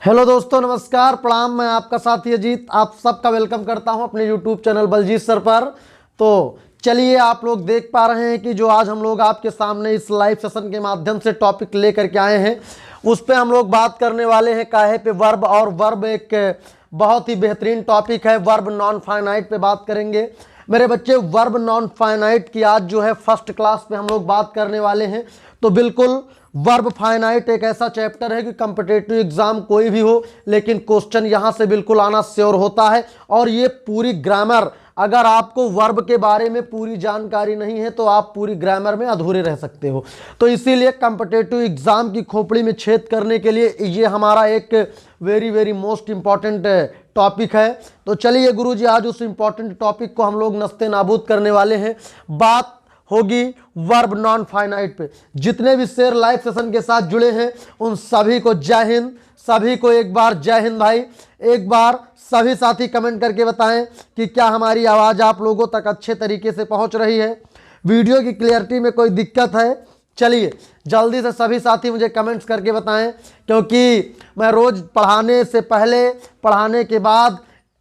Hello दोस्तों, नमस्कार, प्रणाम। मैं आपका साथी अजीत आप सबका वेलकम करता हूं अपने यूट्यूब चैनल बलजीत सर पर। तो चलिए, आप लोग देख पा रहे हैं कि जो आज हम लोग आपके सामने इस लाइव सेशन के माध्यम से टॉपिक लेकर के आए हैं, उस पे हम लोग बात करने वाले हैं काहे पे वर्ब। और वर्ब एक बहुत ही बेहतरीन टॉपिक है। वर्ब नॉन फाइनाइट पे बात करेंगे मेरे बच्चे। वर्ब नॉन फाइनाइट की आज जो है फर्स्ट क्लास पे हम लोग बात करने वाले हैं। तो बिल्कुल, वर्ब फाइनाइट एक ऐसा चैप्टर है कि कॉम्पिटिटिव एग्जाम कोई भी हो, लेकिन क्वेश्चन यहाँ से बिल्कुल आना श्योर होता है। और ये पूरी ग्रामर, अगर आपको वर्ब के बारे में पूरी जानकारी नहीं है तो आप पूरी ग्रामर में अधूरे रह सकते हो। तो इसीलिए कॉम्पिटिटिव एग्जाम की खोपड़ी में छेद करने के लिए ये हमारा एक वेरी मोस्ट इंपॉर्टेंट टॉपिक है। तो चलिए गुरुजी, आज उस इंपॉर्टेंट टॉपिक को हम लोग नस्ते नाबूद करने वाले हैं। बात होगी वर्ब नॉन फाइनाइट पे। जितने भी शेयर लाइव सेशन के साथ जुड़े हैं उन सभी को जय हिंद। सभी को एक बार जय हिंद भाई। एक बार सभी साथी कमेंट करके बताएं कि क्या हमारी आवाज़ आप लोगों तक अच्छे तरीके से पहुंच रही है, वीडियो की क्लियरिटी में कोई दिक्कत है। चलिए जल्दी से सभी साथी मुझे कमेंट्स करके बताएं, क्योंकि मैं रोज़ पढ़ाने से पहले, पढ़ाने के बाद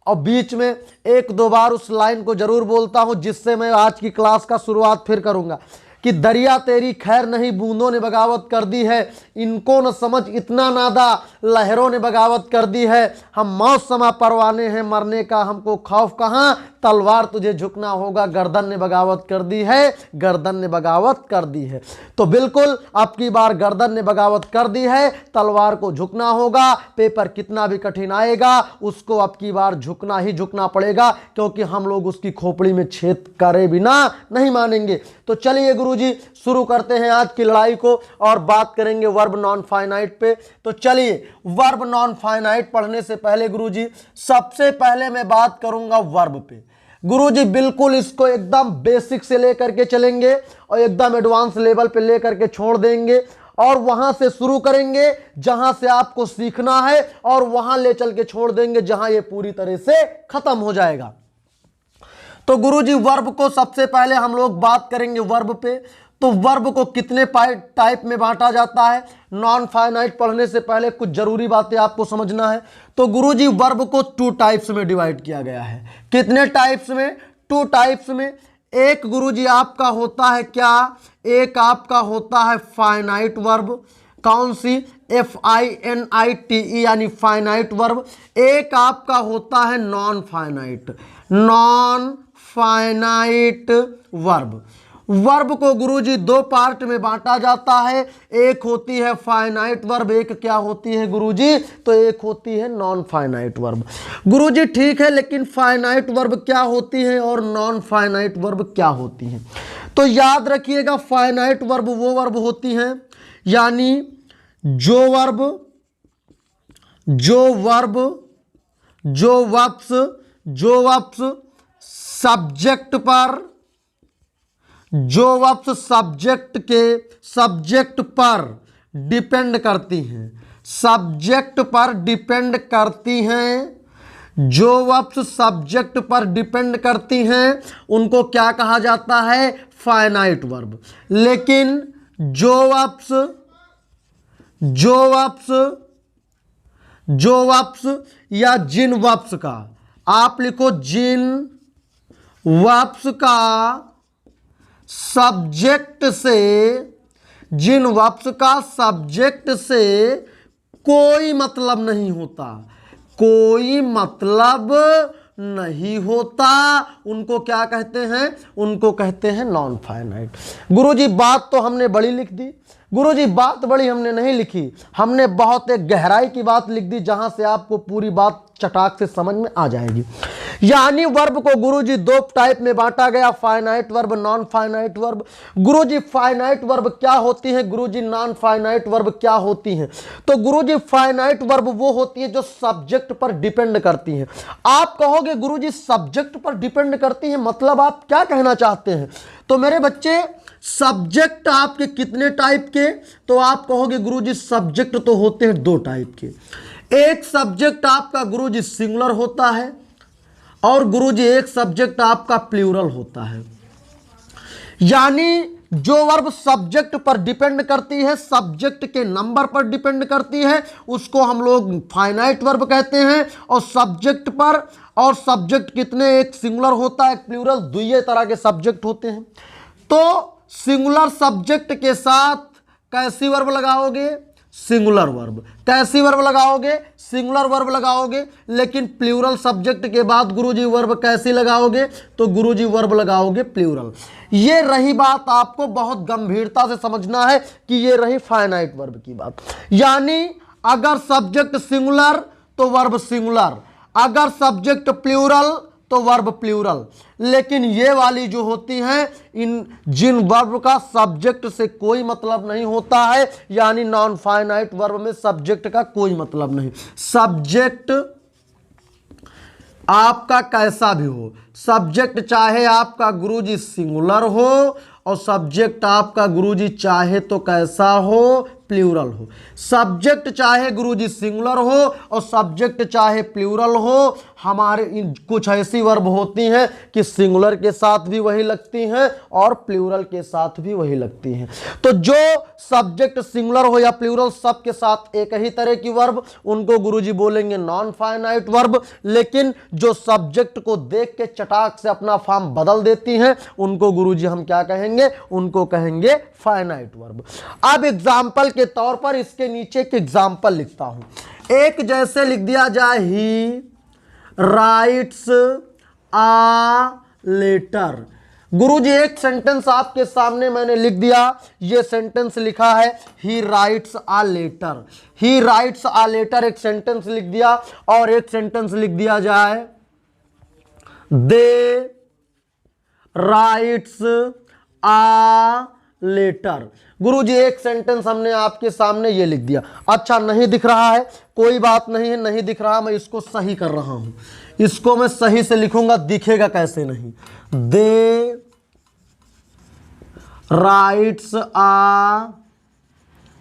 और बीच में एक दो बार उस लाइन को जरूर बोलता हूं, जिससे मैं आज की क्लास का शुरुआत फिर करूंगा कि दरिया तेरी खैर नहीं, बूंदों ने बगावत कर दी है, इनको न समझ इतना नादा, लहरों ने बगावत कर दी है। हम मौसमा परवाने हैं, मरने का हमको खौफ कहाँ, तलवार तुझे झुकना होगा, गर्दन ने बगावत कर दी है, गर्दन ने बगावत कर दी है। तो बिल्कुल अब की बार गर्दन ने बगावत कर दी है, तलवार को झुकना होगा। पेपर कितना भी कठिन आएगा, उसको अब की बार झुकना ही झुकना पड़ेगा, क्योंकि हम लोग उसकी खोपड़ी में छेद करे बिना नहीं मानेंगे। तो चलिए गुरुजी, शुरू करते हैं आज की लड़ाई को और बात करेंगे वर्ब नॉन फाइनाइट पे। तो चलिए, वर्ब नॉन फाइनाइट पढ़ने से पहले गुरुजी, सबसे पहले मैं बात करूंगा वर्ब पे। गुरुजी बिल्कुल इसको एकदम बेसिक से लेकर के चलेंगे और एकदम एडवांस लेवल पे लेकर के छोड़ देंगे, और वहां से शुरू करेंगे जहां से आपको सीखना है, और वहां ले चल के छोड़ देंगे जहां ये पूरी तरह से खत्म हो जाएगा। तो गुरुजी, वर्ब को सबसे पहले हम लोग बात करेंगे वर्ब पे। तो वर्ब को कितने टाइप में बांटा जाता है, नॉन फाइनाइट पढ़ने से पहले कुछ जरूरी बातें आपको समझना है। तो गुरुजी, वर्ब को 2 टाइप्स में डिवाइड किया गया है। कितने टाइप्स में? 2 टाइप्स में। एक गुरुजी आपका होता है क्या, एक आपका होता है फाइनाइट वर्ब। कौन सी? FINITE यानी फाइनाइट वर्ब। एक आपका होता है non finite, non finite verb. Verb को गुरुजी 2 पार्ट में बांटा जाता है। एक होती है फाइनाइट वर्ब, एक क्या होती है गुरुजी? तो एक होती है नॉन फाइनाइट वर्ब। गुरुजी ठीक है, लेकिन फाइनाइट वर्ब क्या होती है और नॉन फाइनाइट वर्ब क्या होती है? तो याद रखिएगा, फाइनाइट वर्ब वो वर्ब होती हैं, यानी जो वर्ब्स सब्जेक्ट पर, जो वर्ब्स सब्जेक्ट पर डिपेंड करती हैं, सब्जेक्ट पर डिपेंड करती हैं, जो वर्ब्स सब्जेक्ट पर डिपेंड करती हैं उनको क्या कहा जाता है? Finite verb. लेकिन जो वर्ब्स या जिन वर्ब्स का, आप लिखो जिन वर्ब्स का सब्जेक्ट से, जिन वर्ब्स का सब्जेक्ट से कोई मतलब नहीं होता, कोई मतलब नहीं होता, उनको क्या कहते हैं? उनको कहते हैं नॉन फाइनाइट। गुरुजी बात तो हमने बड़ी लिख दी। गुरुजी बात बड़ी हमने नहीं लिखी, हमने बहुत एक गहराई की बात लिख दी, जहां से आपको पूरी बात चटाक से समझ में आ जाएगी। यानी वर्ब को गुरुजी 2 टाइप में बांटा गया, finite verb, non finite verb. गुरुजी फाइनाइट वर्ब क्या होती है, गुरुजी नॉन फाइनाइट वर्ब क्या होती हैं? तो गुरुजी फाइनाइट वर्ब वो होती है जो सब्जेक्ट पर डिपेंड करती हैं। आप कहोगे गुरुजी सब्जेक्ट पर डिपेंड करती हैं, मतलब आप क्या कहना चाहते हैं? तो मेरे बच्चे, सब्जेक्ट आपके कितने टाइप के? तो आप कहोगे गुरुजी सब्जेक्ट तो होते हैं 2 टाइप के। एक सब्जेक्ट आपका गुरुजी सिंगुलर होता है, और गुरुजी एक सब्जेक्ट आपका प्लूरल होता है। यानी जो वर्ब सब्जेक्ट पर डिपेंड करती है, सब्जेक्ट के नंबर पर डिपेंड करती है, उसको हम लोग फाइनाइट वर्ब कहते हैं। और सब्जेक्ट पर, और सब्जेक्ट कितने, एक सिंगुलर होता है, एक प्लूरल, दुइये तरह के सब्जेक्ट होते हैं। तो सिंगुलर सब्जेक्ट के साथ कैसी वर्ब लगाओगे? Singular verb. कैसी वर्ब लगाओगे? सिंगुलर वर्ब लगाओगे। लेकिन प्लूरल सब्जेक्ट के बाद गुरुजी वर्ब कैसी लगाओगे? तो गुरुजी वर्ब लगाओगे प्लूरल। ये रही बात, आपको बहुत गंभीरता से समझना है कि ये रही फाइनाइट वर्ब की बात। यानी अगर सब्जेक्ट सिंगुलर तो वर्ब सिंगुलर, अगर सब्जेक्ट प्लूरल तो वर्ब प्लूरल। लेकिन ये वाली जो होती हैं, इन जिन वर्ब का सब्जेक्ट से कोई मतलब नहीं होता है, यानी नॉन फाइनाइट वर्ब में सब्जेक्ट का कोई मतलब नहीं। सब्जेक्ट आपका कैसा भी हो, सब्जेक्ट चाहे आपका गुरुजी सिंगुलर हो और सब्जेक्ट आपका गुरुजी चाहे तो कैसा हो, प्लूरल हो। सब्जेक्ट चाहे गुरुजी सिंगुलर हो और सब्जेक्ट चाहे प्लूरल हो, हमारे कुछ ऐसी वर्ब होती हैं कि सिंगुलर के साथ भी वही लगती हैं और प्लूरल के साथ भी वही लगती हैं। तो जो सब्जेक्ट सिंगुलर हो या प्लूरल, सब के साथ एक ही तरह की वर्ब, उनको गुरुजी बोलेंगे नॉन फाइनाइट वर्ब। लेकिन जो सब्जेक्ट को देख के चटाक से अपना फॉर्म बदल देती हैं, उनको गुरुजी हम क्या कहेंगे? उनको कहेंगे फाइनाइट वर्ब। अब एग्जाम्पल के तौर पर इसके नीचे एक एग्जाम्पल लिखता हूं। एक जैसे लिख दिया जाए, ही राइट्स आ लेटर। गुरुजी एक सेंटेंस आपके सामने मैंने लिख दिया, ये सेंटेंस लिखा है he writes a letter. He writes a letter एक सेंटेंस लिख दिया, और एक सेंटेंस लिख दिया जाए दे राइट्स आ लेटर। गुरुजी एक सेंटेंस हमने आपके सामने ये लिख दिया। अच्छा, नहीं दिख रहा है, कोई बात नहीं है, नहीं दिख रहा, मैं इसको सही कर रहा हूं, इसको मैं सही से लिखूंगा, दिखेगा कैसे नहीं। दे राइट्स आ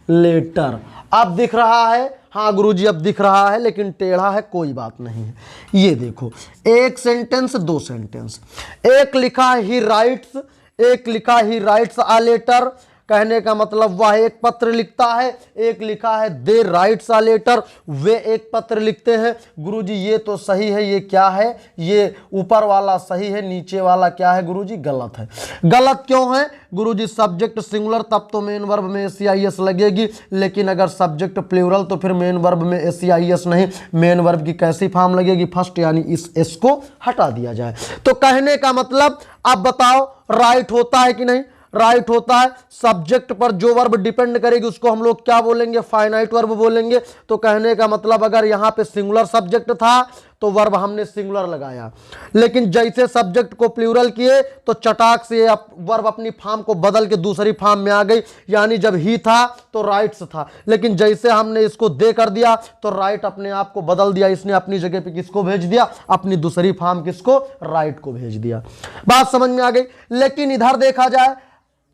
लेटर। अब दिख रहा है? हाँ गुरुजी अब दिख रहा है, लेकिन टेढ़ा है, कोई बात नहीं है। ये देखो, एक सेंटेंस, दो सेंटेंस, एक लिखा है ही राइट्स, एक लिखा ही राइट्स आ लेटर। कहने का मतलब वह एक पत्र लिखता है, एक लिखा है दे राइट्स आ लेटर, वे एक पत्र लिखते हैं। गुरुजी ये तो सही है, ये क्या है? ये ऊपर वाला सही है, नीचे वाला क्या है गुरुजी? गलत है। गलत क्यों है? गुरुजी सब्जेक्ट सिंगुलर तब तो मेन वर्ब में एस लगेगी, लेकिन अगर सब्जेक्ट प्लूरल तो फिर मेन वर्ब में एस नहीं, मेन वर्ब की कैसी फॉर्म लगेगी? फर्स्ट, यानी इस एस को हटा दिया जाए। तो कहने का मतलब, अब बताओ राइट होता है कि नहीं? राइट होता है। सब्जेक्ट पर जो वर्ब डिपेंड करेगी उसको हम लोग क्या बोलेंगे? फाइनाइट वर्ब बोलेंगे। तो कहने का मतलब अगर यहां पे सिंगुलर सब्जेक्ट था तो वर्ब हमने सिंगुलर लगाया, लेकिन जैसे सब्जेक्ट को प्लूरल किए तो चटाक से वर्ब अपनी फॉर्म को बदल के दूसरी फॉर्म में आ गई। यानी जब ही था तो राइट्स था, लेकिन जैसे हमने इसको दे कर दिया तो राइट अपने आप को बदल दिया, इसने अपनी जगह पे किसको भेज दिया? अपनी दूसरी फॉर्म किसको? राइट को भेज दिया। बात समझ में आ गई। लेकिन इधर देखा जाए,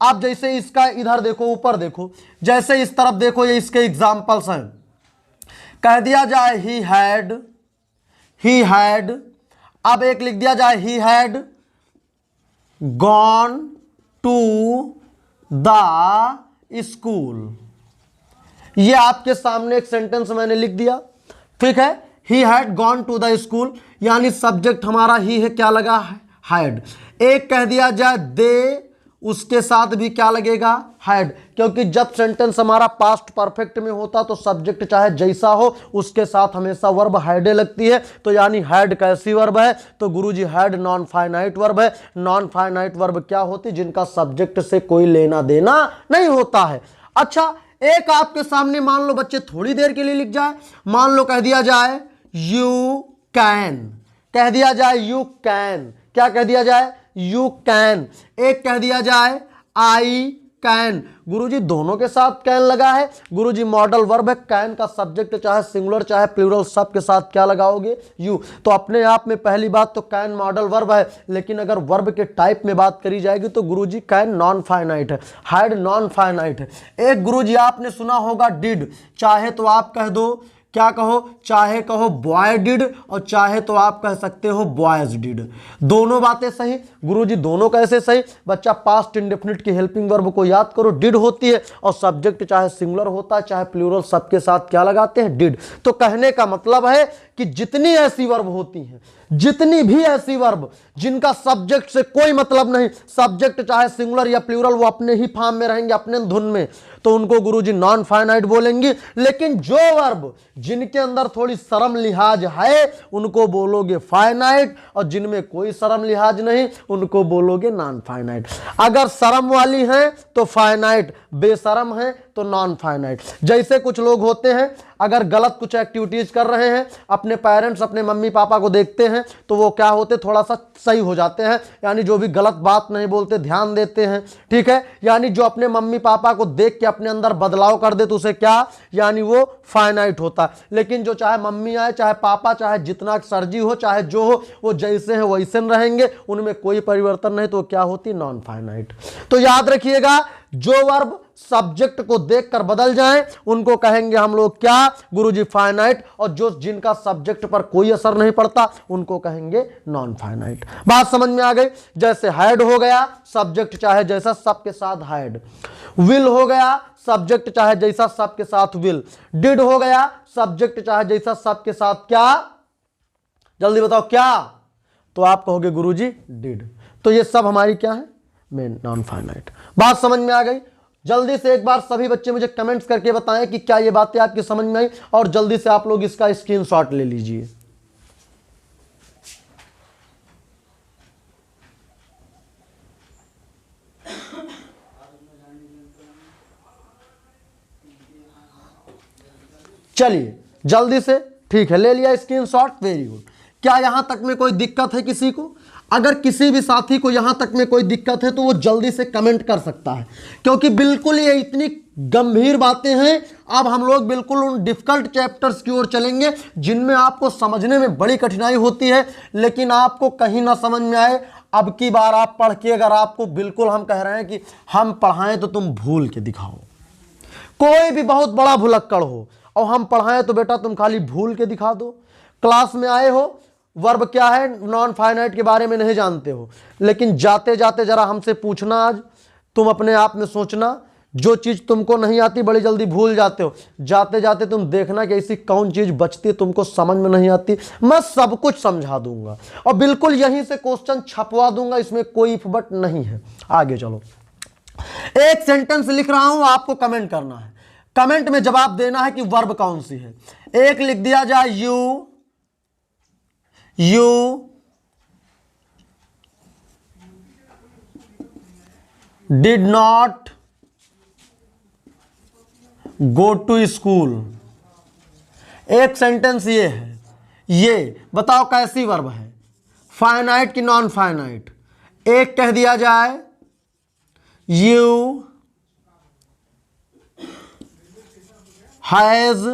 आप जैसे इसका इधर देखो, ऊपर देखो, जैसे इस तरफ देखो, ये इसके एग्जाम्पल्स हैं। कह दिया जाए ही हैड, अब एक लिख दिया जाए he had gone to the school. ये आपके सामने एक सेंटेंस मैंने लिख दिया, ठीक है। He had gone to the school, यानी सब्जेक्ट हमारा ही है, क्या लगा? हैड। एक कह दिया जाए दे, उसके साथ भी क्या लगेगा? हैड, क्योंकि जब सेंटेंस हमारा पास्ट परफेक्ट में होता तो सब्जेक्ट चाहे जैसा हो उसके साथ हमेशा वर्ब हैडे लगती है। तो यानी हैड कैसी वर्ब है? तो गुरुजी हैड नॉन फाइनाइट वर्ब है। नॉन फाइनाइट वर्ब क्या होती? जिनका सब्जेक्ट से कोई लेना देना नहीं होता है। अच्छा, एक आपके सामने मान लो बच्चे थोड़ी देर के लिए लिख जाए, मान लो कह दिया जाए यू कैन, कह दिया जाए यू कैन, क्या कह दिया जाए? You can. एक कह दिया जाए आई कैन। गुरुजी दोनों के साथ कैन लगा है। गुरुजी मॉडल वर्ब है, कैन का सब्जेक्ट चाहे सिंगुलर चाहे प्लूरल सब के साथ क्या लगाओगे? यू। तो अपने आप में पहली बात तो कैन मॉडल वर्ब है, लेकिन अगर वर्ब के टाइप में बात करी जाएगी तो गुरुजी कैन नॉन फाइनाइट है, हैड नॉन फाइनाइट है। एक गुरुजी आपने सुना होगा डिड, चाहे तो आप कह दो क्या कहो, चाहे कहो बॉय डिड और चाहे तो आप कह सकते हो बॉयज डिड। दोनों बातें सही। गुरुजी दोनों कैसे सही? बच्चा पास्ट इंडेफिनिट की हेल्पिंग वर्ब को याद करो, डिड होती है और सब्जेक्ट चाहे सिंगुलर होता है चाहे प्लूरल, सबके साथ क्या लगाते हैं, डिड। तो कहने का मतलब है कि जितनी ऐसी वर्ब होती हैं, जितनी भी ऐसी वर्ब जिनका सब्जेक्ट से कोई मतलब नहीं, सब्जेक्ट चाहे सिंगुलर या प्लूरल, वो अपने ही फॉर्म में रहेंगे, अपने धुन में, तो उनको गुरुजी नॉन फाइनाइट बोलेंगे। लेकिन जो वर्ब जिनके अंदर थोड़ी शर्म लिहाज है उनको बोलोगे फाइनाइट, और जिनमें कोई शर्म लिहाज नहीं उनको बोलोगे नॉन फाइनाइट। अगर शर्म वाली है तो फाइनाइट, बेशरम है तो नॉन फाइनाइट। जैसे कुछ लोग होते हैं, अगर गलत कुछ एक्टिविटीज कर रहे हैं, अपने पेरेंट्स अपने मम्मी पापा को देखते हैं तो वो क्या होते, थोड़ा सा सही हो जाते हैं, यानी जो भी गलत बात नहीं बोलते, ध्यान देते हैं, ठीक है। यानी जो अपने मम्मी पापा को देख के अपने अंदर बदलाव कर दे तो उसे क्या, यानी वो फाइनाइट होता है। लेकिन जो चाहे मम्मी आए चाहे पापा, चाहे जितना सर्जी हो चाहे जो हो, वो जैसे हैं वैसे रहेंगे, उनमें कोई परिवर्तन नहीं, तो क्या होती, नॉन फाइनाइट। तो याद रखिएगा, जो वर्ब सब्जेक्ट को देखकर बदल जाएं उनको कहेंगे हम लोग क्या, गुरुजी फाइनाइट, और जो जिनका सब्जेक्ट पर कोई असर नहीं पड़ता उनको कहेंगे नॉन फाइनाइट। बात समझ में आ गई? जैसे हैड हो गया, सब्जेक्ट चाहे जैसा सबके साथ हैड। विल हो गया, सब्जेक्ट चाहे जैसा सबके साथ विल। डिड हो गया, सब्जेक्ट चाहे जैसा सबके साथ क्या, जल्दी बताओ क्या, तो आप कहोगे गुरुजी डिड। तो ये सब हमारी क्या है, मेन नॉन फाइनाइट। बात समझ में आ गई? जल्दी से एक बार सभी बच्चे मुझे कमेंट्स करके बताएं कि क्या ये बातें आपकी समझ में आई, और जल्दी से आप लोग इसका स्क्रीनशॉट ले लीजिए। चलिए जल्दी से, ठीक है, ले लिया स्क्रीनशॉट, वेरी गुड। क्या यहां तक में कोई दिक्कत है किसी को? अगर किसी भी साथी को यहां तक में कोई दिक्कत है तो वो जल्दी से कमेंट कर सकता है, क्योंकि बिल्कुल ये इतनी गंभीर बातें हैं। अब हम लोग बिल्कुल उन डिफिकल्ट चैप्टर्स की ओर चलेंगे जिनमें आपको समझने में बड़ी कठिनाई होती है, लेकिन आपको कहीं ना समझ में आए। अब की बार आप पढ़ के, अगर आपको बिल्कुल हम कह रहे हैं कि हम पढ़ाएं तो तुम भूल के दिखाओ, कोई भी बहुत बड़ा भुलक्कड़ हो और हम पढ़ाएं तो बेटा तुम खाली भूल के दिखा दो। क्लास में आए हो, वर्ब क्या है, नॉन फाइनाइट के बारे में नहीं जानते हो, लेकिन जाते जाते जरा हमसे पूछना, आज तुम अपने आप में सोचना, जो चीज़ तुमको नहीं आती बड़ी जल्दी भूल जाते हो, जाते जाते तुम देखना कि ऐसी कौन चीज़ बचती है तुमको समझ में नहीं आती। मैं सब कुछ समझा दूंगा और बिल्कुल यहीं से क्वेश्चन छपवा दूंगा, इसमें कोई इफ बट नहीं है। आगे चलो, एक सेंटेंस लिख रहा हूं, आपको कमेंट करना है, कमेंट में जवाब देना है कि वर्ब कौन सी है। एक लिख दिया जाए, you did not go to school. एक सेंटेंस ये है, ये बताओ कैसी वर्ब है, फाइनाइट की नॉन फाइनाइट। एक कह दिया जाए, you has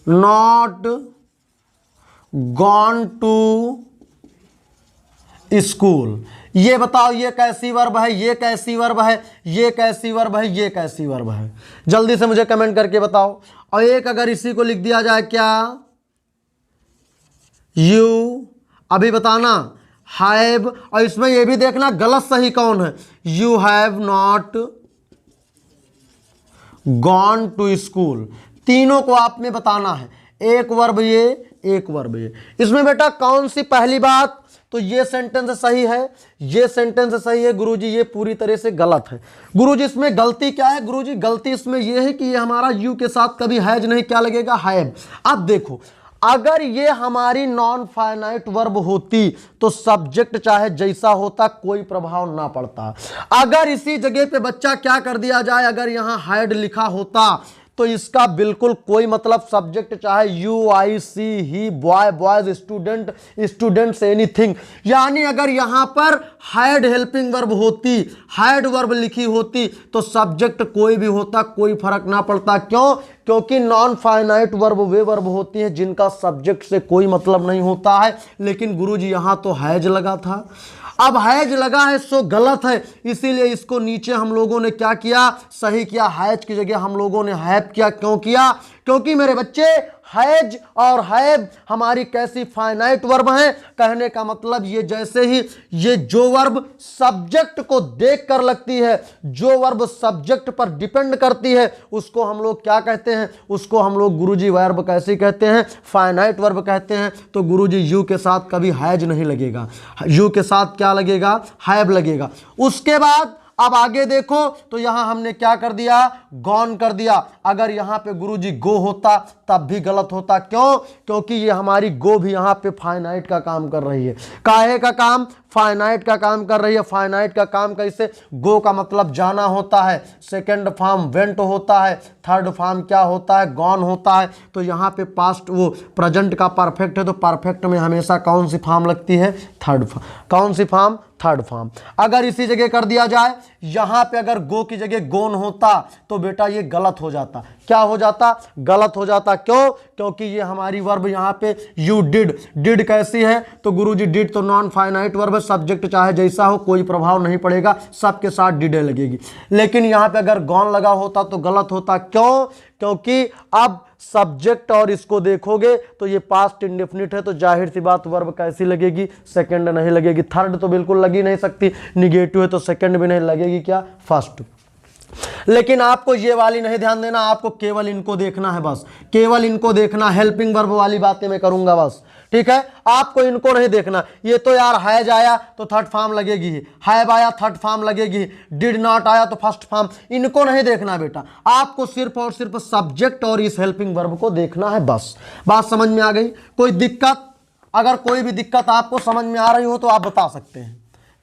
not gone to school. ये बताओ ये कैसी वर्ब है, ये कैसी वर्ब है, ये कैसी वर्ब है, ये कैसी वर्ब है, जल्दी से मुझे कमेंट करके बताओ। और एक अगर इसी को लिख दिया जाए, क्या, यू, अभी बताना, हैव, और इसमें ये भी देखना गलत सही कौन है, you have not gone to school. तीनों को आपने बताना है, एक वर्ब ये, एक वर्ब ये। इसमें बेटा कौन सी पहली बात, तो ये सेंटेंस सही है, ये सेंटेंस सही है, गुरुजी ये पूरी तरह से गलत है। गुरुजी इसमें गलती क्या है, गुरुजी गलती इसमें ये है कि ये हमारा यू के साथ कभी हैज नहीं, क्या लगेगा, हैव। अब देखो, अगर ये हमारी नॉन फाइनाइट वर्ब होती तो सब्जेक्ट चाहे जैसा होता कोई प्रभाव ना पड़ता। अगर इसी जगह पे बच्चा क्या कर दिया जाए, अगर यहां हैड लिखा होता तो इसका बिल्कुल कोई मतलब, सब्जेक्ट चाहे you, I, she, he, boy, boys, student, students, anything, यानी अगर यहां पर हैड हेल्पिंग वर्ब होती, हैड वर्ब लिखी होती तो सब्जेक्ट कोई भी होता कोई फर्क ना पड़ता। क्यों? क्योंकि नॉन फाइनाइट वर्ब वे वर्ब होती हैं जिनका सब्जेक्ट से कोई मतलब नहीं होता है। लेकिन गुरुजी यहां तो हैज लगा था, अब हैज लगा है सो गलत है, इसीलिए इसको नीचे हम लोगों ने क्या किया, सही किया, हैज की जगह हम लोगों ने हैव किया। क्यों किया? क्योंकि मेरे बच्चे हैज और हैव हमारी कैसी फाइनाइट वर्ब हैं। कहने का मतलब ये जैसे ही ये जो वर्ब सब्जेक्ट को देखकर लगती है, जो वर्ब सब्जेक्ट पर डिपेंड करती है, उसको हम लोग क्या कहते हैं? उसको हम लोग गुरुजी वर्ब कैसी कहते हैं? फाइनाइट वर्ब कहते हैं। तो गुरुजी यू के साथ कभी हैज नहीं लगेगा, यू के साथ क्या लगेगा? हैव लगेगा। उसके बाद अब आगे देखो तो यहां हमने क्या कर दिया? गॉन कर दिया। अगर यहां पे गुरुजी गो होता तब भी गलत होता। क्यों? क्योंकि ये हमारी गो भी यहां पे फाइनाइट का काम कर रही है। काहे का काम? फाइनाइट का काम कर रही है। फाइनाइट का काम कैसे? गो का मतलब जाना होता है, सेकंड फॉर्म वेंट होता है, थर्ड फॉर्म क्या होता है? गॉन होता है। तो यहाँ पे पास्ट वो प्रेजेंट का परफेक्ट है, तो परफेक्ट में हमेशा कौन सी फॉर्म लगती है? Third form. कौन सी फॉर्म? Third form. अगर इसी जगह कर दिया जाए, यहां पे अगर गो की जगह गोन होता तो बेटा ये गलत हो जाता। क्या हो जाता? गलत हो जाता। क्यों? क्योंकि ये हमारी वर्ब यहां पे यू डिड। डिड कैसी है? तो गुरुजी डिड तो नॉन फाइनाइट वर्ब है, सब्जेक्ट चाहे जैसा हो कोई प्रभाव नहीं पड़ेगा, सबके साथ डिडे लगेगी। लेकिन यहां पे अगर गॉन लगा होता तो गलत होता। क्यों? क्योंकि अब सब्जेक्ट और इसको देखोगे तो ये पास्ट इंडेफिनिट है, तो जाहिर सी बात वर्ब कैसी लगेगी? सेकंड नहीं लगेगी। थर्ड तो बिल्कुल लग ही नहीं सकती, निगेटिव है तो सेकंड भी नहीं लगेगी, क्या? फर्स्ट। लेकिन आपको ये वाली नहीं ध्यान देना, आपको केवल इनको देखना है, बस केवल इनको देखना। हेल्पिंग वर्ब वाली बातें मैं करूंगा बस, ठीक है? आपको इनको नहीं देखना। ये तो यार हैज आया तो थर्ड फॉर्म लगेगी, हैव आया थर्ड फॉर्म लगेगी, डिड नॉट आया तो फर्स्ट फॉर्म। इनको नहीं देखना बेटा, आपको सिर्फ और सिर्फ सब्जेक्ट और इस हेल्पिंग वर्ब को देखना है, बस। बात समझ में आ गई? कोई दिक्कत? अगर कोई भी दिक्कत आपको समझ में आ रही हो तो आप बता सकते हैं।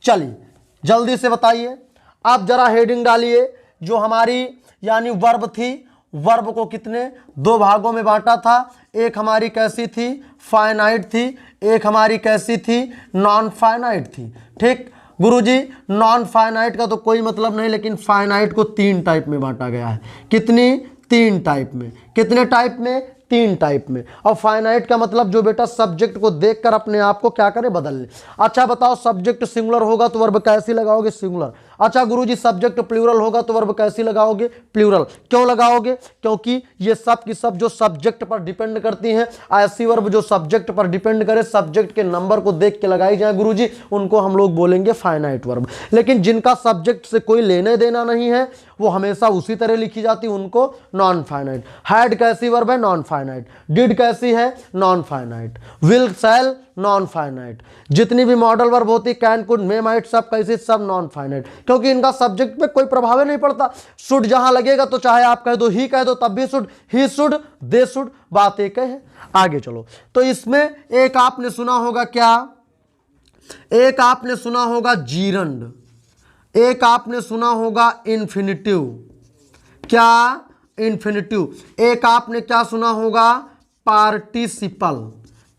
चलिए जल्दी से बताइए। आप जरा हेडिंग डालिए। जो हमारी यानी वर्ब थी, वर्ब को कितने दो भागों में बांटा था। एक हमारी कैसी थी? फाइनाइट थी। एक हमारी कैसी थी? नॉन फाइनाइट थी। ठीक गुरुजी, नॉन फाइनाइट का तो कोई मतलब नहीं, लेकिन फाइनाइट को 3 टाइप में बांटा गया है। कितनी? 3 टाइप में। कितने टाइप में? 3 टाइप में। और फाइनाइट का मतलब जो बेटा सब्जेक्ट को देखकर अपने आप को क्या करे? बदल ले। अच्छा बताओ, सब्जेक्ट सिंगुलर होगा तो वर्ब कैसी लगाओगे? सिंगुलर। अच्छा गुरुजी, सब्जेक्ट प्लूरल होगा तो वर्ब कैसी लगाओगे? प्लूरल। क्यों लगाओगे? क्योंकि ये सब की सब जो सब्जेक्ट पर डिपेंड करती हैं, ऐसी वर्ब जो सब्जेक्ट पर डिपेंड करे, सब्जेक्ट के नंबर को देख के लगाई जाए गुरुजी, उनको हम लोग बोलेंगे फाइनाइट वर्ब। लेकिन जिनका सब्जेक्ट से कोई लेने देना नहीं है, वो हमेशा उसी तरह लिखी जाती, उनको नॉन फाइनाइट। हैड कैसी वर्ब है? Non finite. डिड कैसी है? Non finite. Will, shall, non finite. जितनी भी मॉडल वर्ब होती, कैन, कुड, मे, माइट, सब कैसी? सब नॉन फाइनाइट, क्योंकि इनका सब्जेक्ट पे कोई प्रभाव नहीं पड़ता। शुड जहां लगेगा तो चाहे आप कह दो ही कह दो तब भी should, he should, they should, बात एक है। आगे चलो। तो इसमें एक आपने सुना होगा क्या? एक आपने सुना होगा जीरंड, एक आपने सुना होगा इन्फिनिटिव। क्या? इन्फिनिटिव। एक आपने क्या सुना होगा? पार्टिसिपल।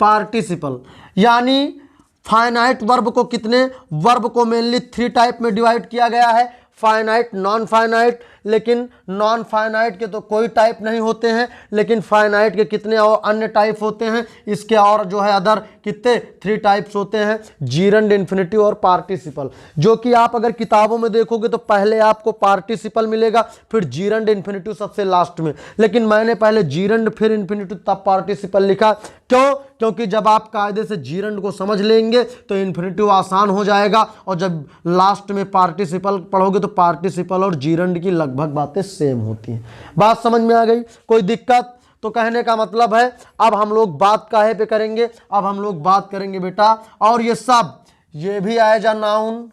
पार्टिसिपल यानी फाइनाइट वर्ब को कितने? वर्ब को मेनली 3 टाइप में डिवाइड किया गया है। Finite, non finite. लेकिन नॉन फाइनाइट के तो कोई टाइप नहीं होते हैं, लेकिन फाइनाइट के कितने और अन्य टाइप होते हैं? इसके और जो है अदर कितने 3 टाइप्स होते हैं, जीरंड, इन्फिनिटिव और पार्टिसिपल। जो कि आप अगर किताबों में देखोगे तो पहले आपको पार्टिसिपल मिलेगा, फिर जीरंड, इन्फिनिटिव सबसे लास्ट में। लेकिन मैंने पहले जीरंड फिर इन्फिनिटिव तब पार्टिसिपल लिखा। क्यों? क्योंकि जब आप कायदे से जीरंड को समझ लेंगे तो इन्फिनिटिव आसान हो जाएगा, और जब लास्ट में पार्टिसिपल पढ़ोगे तो पार्टिसिपल और जीरंड की लगभग बातें सेम होती हैं। बात समझ में आ गई? कोई दिक्कत? तो कहने का मतलब है अब हम लोग बात काहे पे करेंगे? अब हम लोग बात करेंगे बेटा, और ये सब ये भी आएगा नाउन।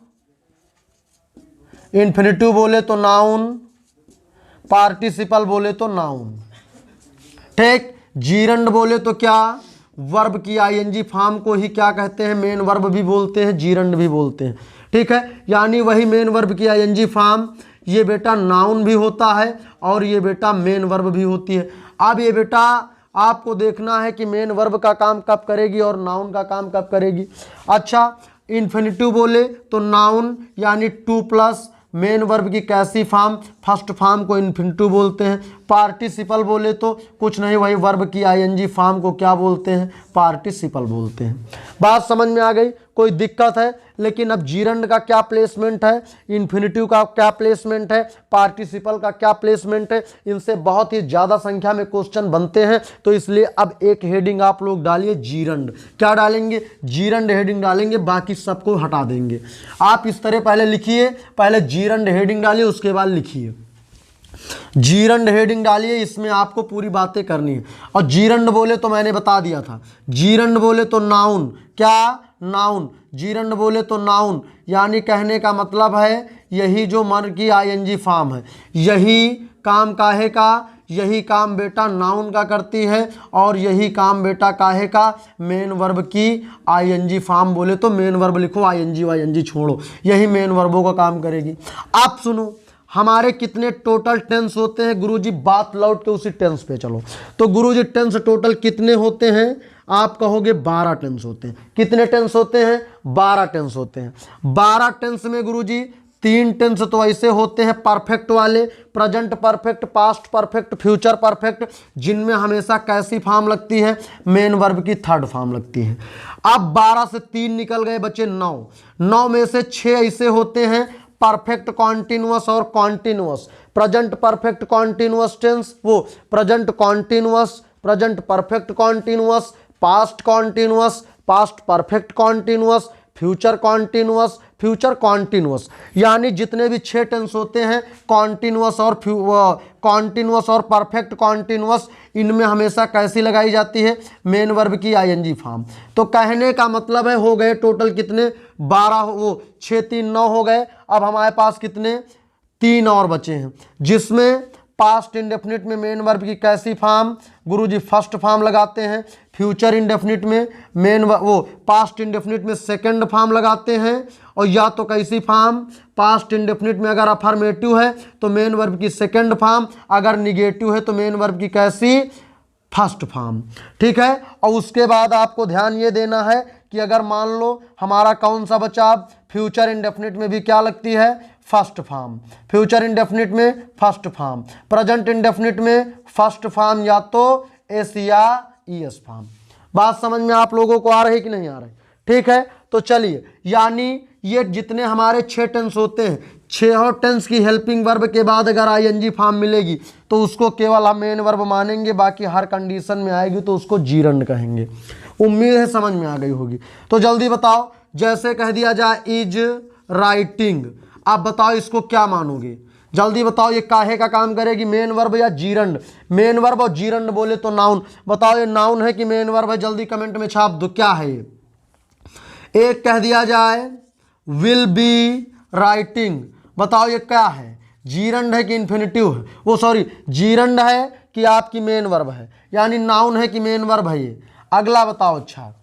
इन्फिनिटिव बोले तो नाउन, पार्टिसिपल बोले तो नाउन। ठीक, जीरंड बोले तो क्या? वर्ब की आईएनजी फॉर्म को ही क्या कहते हैं? मेन वर्ब भी बोलते हैं, जीरंड भी बोलते हैं। ठीक है, यानी वही मेन वर्ब की आईएनजी फॉर्म, ये बेटा नाउन भी होता है और ये बेटा मेन वर्ब भी होती है। अब ये बेटा आपको देखना है कि मेन वर्ब का काम कब करेगी और नाउन का काम कब करेगी। अच्छा, इन्फिनिटिव बोले तो नाउन यानी 2 प्लस मेन वर्ब की कैसी फॉर्म? फर्स्ट फॉर्म को इन्फिनिटिव बोलते हैं। पार्टिसिपल बोले तो कुछ नहीं, वही वर्ब की आईएनजी फॉर्म को क्या बोलते हैं, पार्टिसिपल बोलते हैं। बात समझ में आ गई, कोई दिक्कत है? लेकिन अब जीरंड का क्या प्लेसमेंट है, इन्फिनिटिव का क्या प्लेसमेंट है, पार्टिसिपल का क्या प्लेसमेंट है, इनसे बहुत ही ज़्यादा संख्या में क्वेश्चन बनते हैं। तो इसलिए अब एक हेडिंग आप लोग डालिए जीरंड। क्या डालेंगे? जीरंड हेडिंग डालेंगे, बाकी सबको हटा देंगे। आप इस तरह पहले लिखिए, पहले जीरंड हेडिंग डालिए, उसके बाद लिखिए जीरंड हेडिंग डालिए। इसमें आपको पूरी बातें करनी है। और जीरंड बोले तो मैंने बता दिया था, जीरंड बोले तो नाउन, क्या नाउन, जीरंड बोले तो नाउन, यानी कहने का मतलब है यही जो मर की आईएनजी फॉर्म है, यही काम काहे का, यही काम बेटा नाउन का करती है, और यही काम बेटा काहे का, मेन वर्ब की आईएनजी फॉर्म बोले तो मेन वर्ब लिखो, आईएनजी वाईएनजी छोड़ो, यही मेन वर्बों का काम करेगी। आप सुनो, हमारे कितने टोटल टेंस होते हैं गुरुजी? बात लौट के उसी टेंस पे चलो। तो गुरुजी टेंस टोटल कितने होते हैं? आप कहोगे 12 टेंस होते हैं। कितने टेंस होते हैं? 12 टेंस होते हैं। 12 टेंस में गुरुजी 3 टेंस तो ऐसे होते हैं परफेक्ट वाले, present perfect, past perfect, future perfect, जिनमें हमेशा कैसी फॉर्म लगती है, मेन वर्ब की थर्ड फॉर्म लगती है। अब 12 से 3 निकल गए, बचे 9। 9 में से 6 ऐसे होते हैं परफेक्ट कॉन्टिन्यूअस और continuous, present perfect continuous tense, वो present continuous, present perfect continuous, past continuous, past perfect continuous, future continuous, future continuous, यानी जितने भी 6 टेंस होते हैं कॉन्टिन्यूअस और कॉन्टिन्यूअस और परफेक्ट कॉन्टिन्यूअस, इनमें हमेशा कैसी लगाई जाती है, मेन वर्ब की आईएनजी फॉर्म। तो कहने का मतलब है हो गए टोटल कितने, 12, वो 6 3 9 हो गए। अब हमारे पास कितने, 3 और बचे हैं, जिसमें पास्ट इंडेफिनिट में मेन वर्ब की कैसी फॉर्म, गुरुजी फर्स्ट फॉर्म लगाते हैं। फ्यूचर इंडेफिनिट में वो पास्ट इंडेफिनिट में सेकंड फॉर्म लगाते हैं। और या तो कैसी फॉर्म, पास्ट इंडेफिनिट में अगर अफर्मेटिव है तो मेन वर्ब की सेकंड फॉर्म, अगर निगेटिव है तो मेन वर्ब की कैसी, फर्स्ट फॉर्म। ठीक है। और उसके बाद आपको ध्यान ये देना है कि अगर मान लो हमारा कौन सा बचा, फ्यूचर इंडेफिनिट में भी क्या लगती है, फर्स्ट फॉर्म, फ्यूचर इंडेफिनिट में फर्स्ट फॉर्म, प्रेजेंट इंडेफिनिट में फर्स्ट फॉर्म या तो एस या ईएस फॉर्म। बात समझ में आप लोगों को आ रही कि नहीं आ रही? ठीक है। तो चलिए, यानी ये जितने हमारे 6 टेंस होते हैं, 6 टेंस की हेल्पिंग वर्ब के बाद अगर आईएनजी फॉर्म मिलेगी तो उसको केवल हम मेन वर्ब मानेंगे, बाकी हर कंडीशन में आएगी तो उसको जीरंड कहेंगे। उम्मीद है समझ में आ गई होगी। तो जल्दी बताओ, जैसे कह दिया जाए इज राइटिंग, आप बताओ इसको क्या मानोगे? जल्दी बताओ, ये काहे का काम करेगी, मेन वर्ब या जीरंड? मेन वर्ब और जीरंड बोले तो नाउन। बताओ ये नाउन है कि मेन वर्ब है? जल्दी कमेंट में छाप दो, क्या है ये? एक कह दिया जाए विल बी राइटिंग, बताओ ये क्या है, जीरंड है कि इन्फिनिटिव है, वो सॉरी जीरंड है कि आपकी मेन वर्ब है, यानी नाउन है कि मेन वर्ब है ये? अगला बताओ। अच्छा,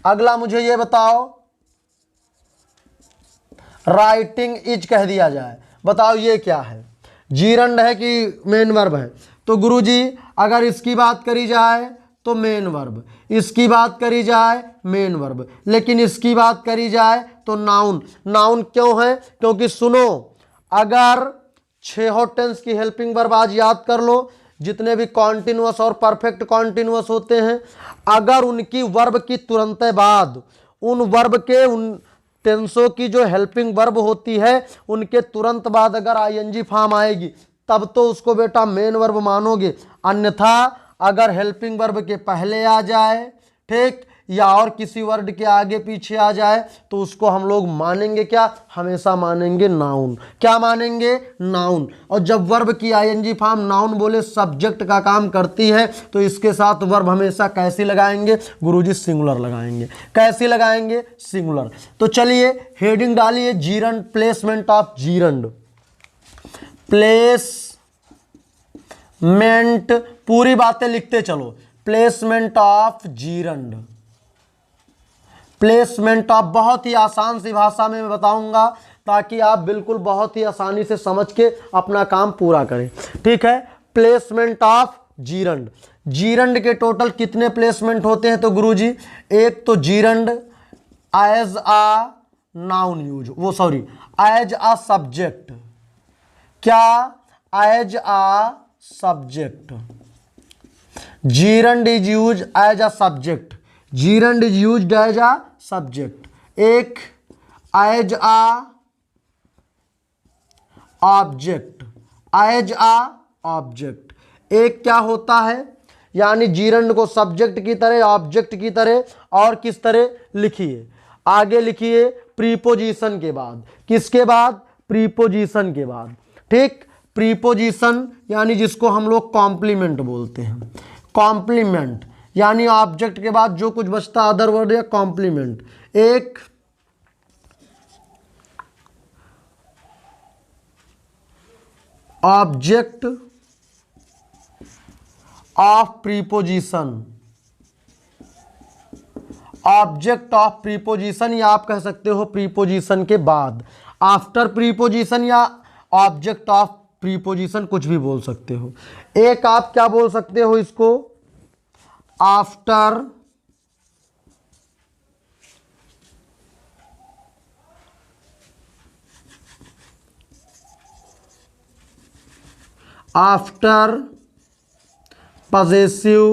अगला मुझे ये बताओ, राइटिंग इज कह दिया जाए, बताओ ये क्या है, जीरंड है कि मेन वर्ब है? तो गुरुजी अगर इसकी बात करी जाए तो मेन वर्ब, इसकी बात करी जाए मेन वर्ब, लेकिन इसकी बात करी जाए तो नाउन। नाउन क्यों है? क्योंकि सुनो, अगर 6 टेंस की हेल्पिंग वर्ब आज याद कर लो, जितने भी कॉन्टिन्यूअस और परफेक्ट कॉन्टिन्यूअस होते हैं, अगर उनकी वर्ब की तुरंत बाद उन वर्ब के उन टेंसों की जो हेल्पिंग वर्ब होती है उनके तुरंत बाद अगर आईएनजी फॉर्म आएगी तब तो उसको बेटा मेन वर्ब मानोगे, अन्यथा अगर हेल्पिंग वर्ब के पहले आ जाए, ठीक, या और किसी वर्ड के आगे पीछे आ जाए तो उसको हम लोग मानेंगे क्या, हमेशा मानेंगे नाउन। क्या मानेंगे? नाउन। और जब वर्ब की आईएनजी फॉर्म नाउन बोले सब्जेक्ट का काम करती है तो इसके साथ वर्ब हमेशा कैसी लगाएंगे गुरुजी? सिंगुलर लगाएंगे। कैसी लगाएंगे? सिंगुलर। तो चलिए हेडिंग डालिए gerund, placement of gerund, placement, पूरी बातें लिखते चलो, placement of gerund, placement of, बहुत ही आसान सी भाषा में मैं बताऊंगा ताकि आप बिल्कुल बहुत ही आसानी से समझ के अपना काम पूरा करें। ठीक है। प्लेसमेंट ऑफ जीरंड, जीरंड के टोटल कितने प्लेसमेंट होते हैं? तो गुरुजी एक तो gerund as a noun use, वो सॉरी एज आ सब्जेक्ट, क्या as a subject, gerund is use as a subject, gerund is used as a subject, एक as a object, as a object, एक क्या होता है, यानी जीरंड को subject की तरह, ऑब्जेक्ट की तरह, और किस तरह लिखिए, आगे लिखिए प्रीपोजिशन के बाद, किसके बाद, प्रीपोजिशन के बाद, ठीक। प्रीपोजिशन यानी जिसको हम लोग कॉम्प्लीमेंट बोलते हैं, कॉम्प्लीमेंट यानी ऑब्जेक्ट के बाद जो कुछ बचता अदर वर्ड या कॉम्प्लीमेंट, एक object of preposition, object of preposition, या आप कह सकते हो प्रीपोजिशन के बाद, आफ्टर प्रीपोजिशन या ऑब्जेक्ट ऑफ प्रीपोजिशन, कुछ भी बोल सकते हो। एक आप क्या बोल सकते हो इसको, आफ्टर आफ्टर पजेसिव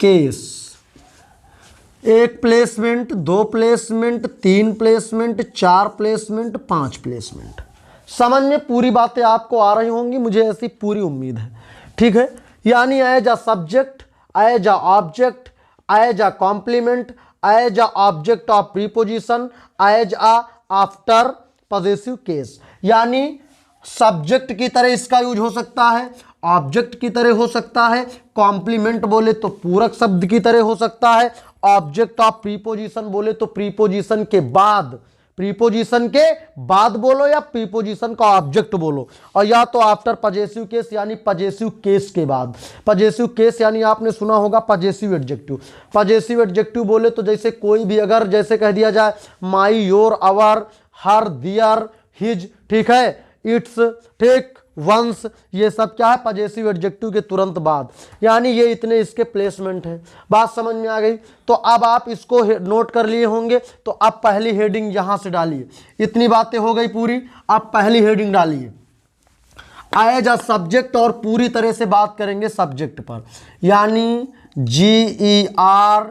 केस, एक प्लेसमेंट, दो प्लेसमेंट, तीन प्लेसमेंट, चार प्लेसमेंट, पांच प्लेसमेंट। समझ में पूरी बातें आपको आ रही होंगी, मुझे ऐसी पूरी उम्मीद है, ठीक है। यानी as a subject, as a object, as a complement, as a object of preposition, as a after possessive case, यानी सब्जेक्ट की तरह इसका यूज हो सकता है, ऑब्जेक्ट की तरह हो सकता है, कॉम्प्लीमेंट बोले तो पूरक शब्द की तरह हो सकता है, ऑब्जेक्ट ऑफ प्रीपोजिशन बोले तो प्रीपोजिशन के बाद, प्रीपोजिशन के बाद बोलो या प्रीपोजिशन का ऑब्जेक्ट बोलो, और या तो आफ्टर पजेसिव केस यानी पजेसिव केस के बाद। पजेसिव केस यानी आपने सुना होगा पजेसिव एडजेक्टिव, पजेसिव एडजेक्टिव बोले तो जैसे कोई भी अगर जैसे कह दिया जाए my, your, our, her, their, his, ठीक है, इट्स, ठीक, वंस, ये सब क्या है, पजेसिव एडजेक्टिव के तुरंत बाद, यानी ये इतने इसके प्लेसमेंट हैं। बात समझ में आ गई? तो अब आप इसको नोट कर लिए होंगे, तो अब पहली हेडिंग यहां से डालिए, इतनी बातें हो गई पूरी, अब पहली हेडिंग डालिए एज अ सब्जेक्ट, और पूरी तरह से बात करेंगे सब्जेक्ट पर, यानी GERUND,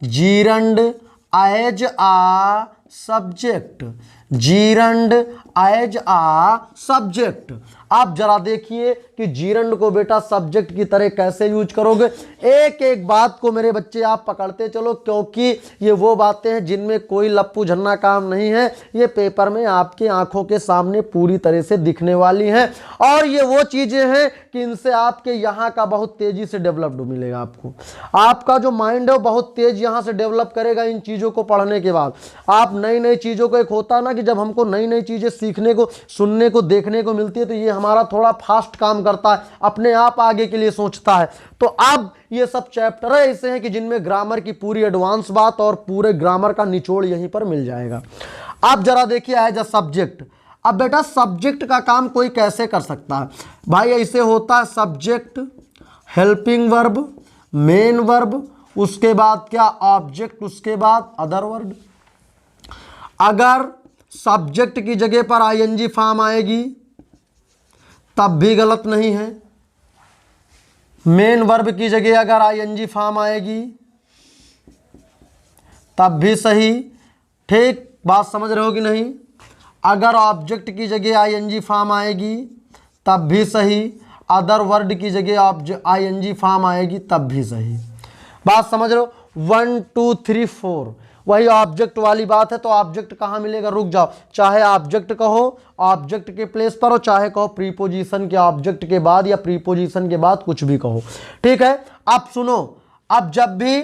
gerund as a subject, gerund as a subject. आप जरा देखिए कि जीरंड को बेटा सब्जेक्ट की तरह कैसे यूज करोगे, एक एक बात को मेरे बच्चे आप पकड़ते चलो, क्योंकि ये वो बातें हैं जिनमें कोई लप्पू झन्ना काम नहीं है, ये पेपर में आपकी आंखों के सामने पूरी तरह से दिखने वाली हैं, और ये वो चीजें हैं कि इनसे आपके यहाँ का बहुत तेजी से डेवलप्ड मिलेगा आपको, आपका जो माइंड है वो बहुत तेज यहाँ से डेवलप करेगा इन चीजों को पढ़ने के बाद। आप नई नई चीजों को, एक होता ना कि जब हमको नई नई चीजें सीखने को, सुनने को, देखने को मिलती है, तो ये हमारा थोड़ा फास्ट काम करता है, अपने आप आगे के लिए सोचता है। तो अब ये सब चैप्टर ऐसे हैं कि जिनमें ग्रामर की पूरी एडवांस बात और पूरे ग्रामर का निचोड़ यहीं पर मिल जाएगा। अब जरा देखिए एज अ सब्जेक्ट, अब बेटा सब्जेक्ट का काम कोई कैसे कर सकता है भाई, ऐसे होता है subject, helping verb, main verb, उसके बाद क्या ऑब्जेक्ट, उसके बाद अदर वर्ड। अगर सब्जेक्ट की जगह पर आईएनजी फॉर्म आएगी तब भी गलत नहीं है, मेन वर्ब की जगह अगर आईएनजी फॉर्म आएगी तब भी सही, ठीक, बात समझ रहे हो कि नहीं। अगर ऑब्जेक्ट की जगह आईएनजी फॉर्म आएगी तब भी सही, अदर वर्ड की जगह आईएनजी फॉर्म आएगी तब भी सही, बात समझ रहे हो। 1 2 3 4 वही ऑब्जेक्ट वाली बात है। तो ऑब्जेक्ट कहाँ मिलेगा, रुक जाओ, चाहे ऑब्जेक्ट कहो ऑब्जेक्ट के प्लेस पर, हो चाहे कहो प्रीपोजिशन के ऑब्जेक्ट के बाद या प्रीपोजिशन के बाद, कुछ भी कहो, ठीक है। अब सुनो, अब जब भी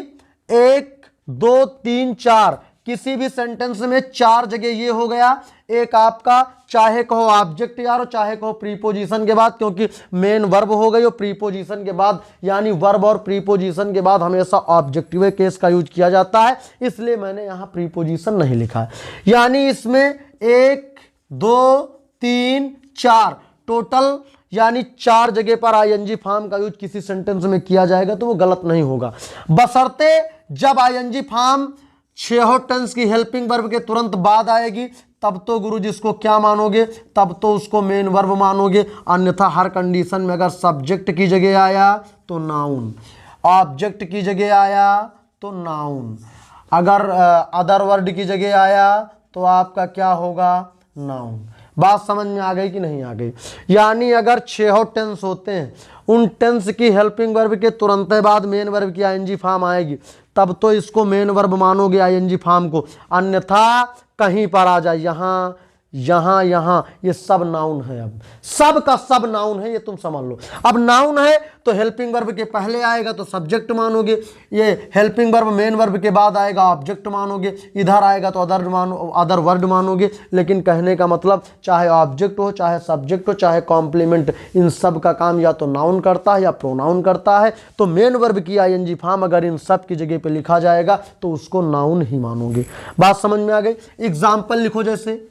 1 2 3 4 किसी भी सेंटेंस में 4 जगह ये हो गया, एक आपका चाहे कहो ऑब्जेक्ट यार, चाहे कहो प्रीपोजिशन के बाद, क्योंकि मेन वर्ब हो गई और प्रीपोजिशन के बाद, यानी वर्ब और प्रीपोजिशन के बाद हमेशा ऑब्जेक्टिव केस का यूज किया जाता है, इसलिए मैंने यहां प्रीपोजिशन नहीं लिखा है। यानी इसमें 1 2 3 4 टोटल, यानी 4 जगह पर आईएनजी फॉर्म का यूज किसी सेंटेंस में किया जाएगा तो वो गलत नहीं होगा, बशर्ते जब आईएनजी फॉर्म 6 टेंस की हेल्पिंग वर्ब के तुरंत बाद आएगी तब तो गुरुजी इसको क्या मानोगे, तब तो उसको मेन वर्ब मानोगे। अन्यथा हर कंडीशन में अगर सब्जेक्ट की जगह आया तो नाउन, ऑब्जेक्ट की जगह आया तो नाउन, अगर अदर वर्ड की जगह आया तो आपका क्या होगा, नाउन। बात समझ में आ गई कि नहीं आ गई? यानी अगर 6 टेंस होते हैं, उन टेंस की हेल्पिंग वर्ब के तुरंत बाद मेन वर्ब की आईएनजी फॉर्म आएगी, तब तो इसको मेन वर्ब मानोगे आईएनजी फॉर्म को। अन्यथा कहीं पर आ जाए, यहाँ यहाँ यहाँ, ये सब नाउन है। अब सब का सब नाउन है, ये तुम समझ लो। अब नाउन है तो हेल्पिंग वर्ब के पहले आएगा तो सब्जेक्ट मानोगे, ये हेल्पिंग वर्ब मेन वर्ब के बाद आएगा ऑब्जेक्ट मानोगे, इधर आएगा तो अदर वर्ड मानोगे। लेकिन कहने का मतलब चाहे ऑब्जेक्ट हो, चाहे सब्जेक्ट हो, चाहे कॉम्प्लीमेंट, इन सब का काम या तो नाउन करता है या प्रोनाउन करता है। तो मेन वर्ब की आईएनजी फॉर्म अगर इन सब की जगह पे लिखा जाएगा तो उसको नाउन ही मानोगे। बात समझ में आ गई? एग्जाम्पल लिखो, जैसे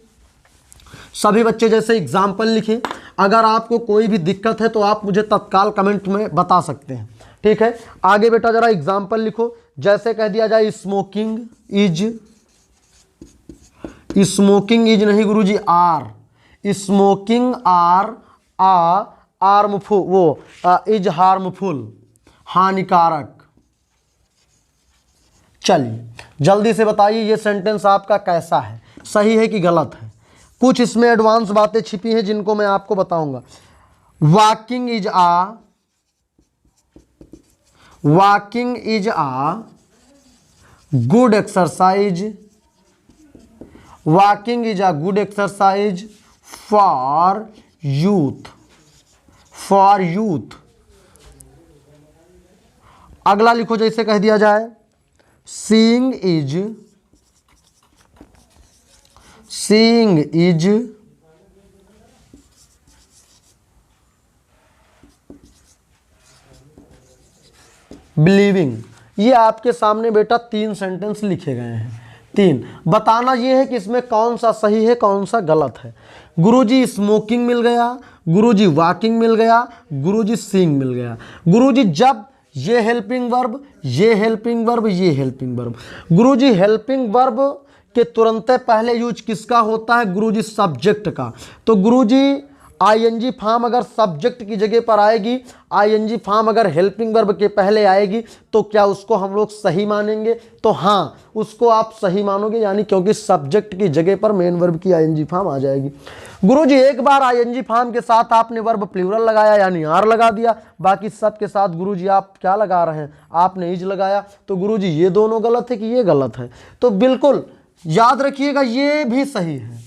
सभी बच्चे जैसे एग्जाम्पल लिखें। अगर आपको कोई भी दिक्कत है तो आप मुझे तत्काल कमेंट में बता सकते हैं, ठीक है। आगे बेटा जरा एग्जाम्पल लिखो। जैसे कह दिया जाए स्मोकिंग इज नहीं गुरुजी, आर, स्मोकिंग आर हार्मफुल, वो इज हार्मफुल, हानिकारक। चलिए जल्दी से बताइए ये सेंटेंस आपका कैसा है, सही है कि गलत है? कुछ इसमें एडवांस बातें छिपी हैं जिनको मैं आपको बताऊंगा। Walking is a good exercise, walking is a good exercise for youth. अगला लिखो, जैसे कह दिया जाए सीइंग इज बिलीविंग। ये आपके सामने बेटा 3 सेंटेंस लिखे गए हैं। 3 बताना ये है कि इसमें कौन सा सही है कौन सा गलत है। गुरुजी स्मोकिंग मिल गया, गुरुजी वॉकिंग मिल गया, गुरुजी सीइंग मिल गया। गुरुजी जब ये हेल्पिंग वर्ब, ये हेल्पिंग वर्ब, ये हेल्पिंग वर्ब, गुरुजी हेल्पिंग वर्ब के तुरंत पहले यूज किसका होता है गुरुजी, सब्जेक्ट का। तो गुरुजी आईएनजी फॉर्म अगर सब्जेक्ट की जगह पर आएगी, आईएनजी फॉर्म अगर हेल्पिंग वर्ब के पहले आएगी तो क्या उसको हम लोग सही मानेंगे? तो हाँ, उसको आप सही मानोगे, यानी क्योंकि सब्जेक्ट की जगह पर मेन वर्ब की आईएनजी फॉर्म आ जाएगी। गुरुजी एक बार आईएनजी फॉर्म के साथ आपने वर्ब प्लूरल लगाया यानी आर लगा दिया, बाकी सब के साथ गुरुजी आप क्या लगा रहे हैं, आपने इज लगाया। तो गुरुजी ये दोनों गलत है कि ये गलत है? तो बिल्कुल याद रखिएगा ये भी सही है,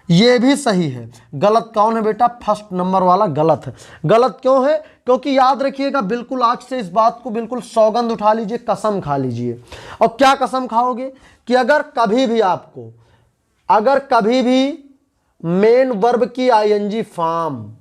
ये भी सही है। गलत कौन है बेटा? फर्स्ट नंबर वाला गलत है। गलत क्यों है? क्योंकि याद रखिएगा, बिल्कुल आज से इस बात को बिल्कुल सौगंध उठा लीजिए, कसम खा लीजिए। और क्या कसम खाओगे? कि अगर कभी भी मेन वर्ब की आईएनजी फॉर्म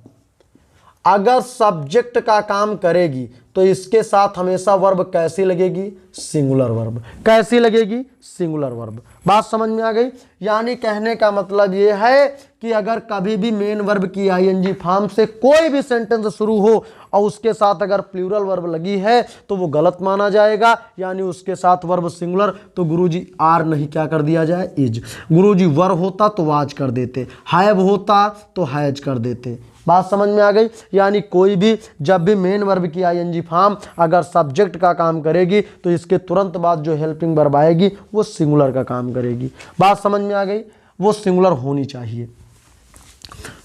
अगर सब्जेक्ट का काम करेगी तो इसके साथ हमेशा वर्ब कैसी लगेगी? Singular verb. कैसी लगेगी? Singular verb. बात समझ में आ गई? यानी कहने का मतलब ये है कि अगर कभी भी मेन वर्ब की आईएनजी फॉर्म से कोई भी सेंटेंस शुरू हो और उसके साथ अगर प्लूरल वर्ब लगी है तो वो गलत माना जाएगा, यानी उसके साथ वर्ब सिंगुलर। तो गुरुजी आर नहीं क्या कर दिया जाए? इज। गुरुजी वर होता तो वाज कर देते, हैव होता तो हैज कर देते। बात समझ में आ गई? यानी कोई भी जब भी मेन वर्ब की आईएनजी फॉर्म अगर सब्जेक्ट का काम करेगी तो इसके तुरंत बाद जो हेल्पिंग वर्ब आएगी वो सिंगुलर का काम करेगी। बात समझ में आ गई? वो सिंगुलर होनी चाहिए।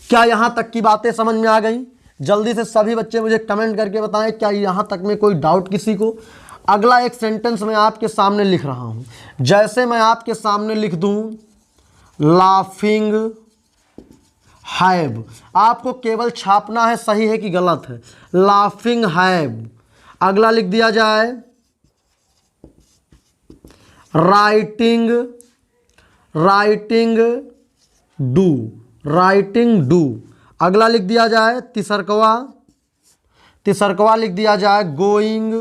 क्या यहां तक की बातें समझ में आ गई? जल्दी से सभी बच्चे मुझे कमेंट करके बताएं क्या यहां तक में कोई डाउट किसी को। अगला एक सेंटेंस मैं आपके सामने लिख रहा हूं, जैसे मैं आपके सामने लिख दूं लाफिंग हैव, आपको केवल छापना है सही है कि गलत है। Laughing have. अगला लिख दिया जाए राइटिंग डू। अगला लिख दिया जाए तिसरकवा लिख दिया जाए गोइंग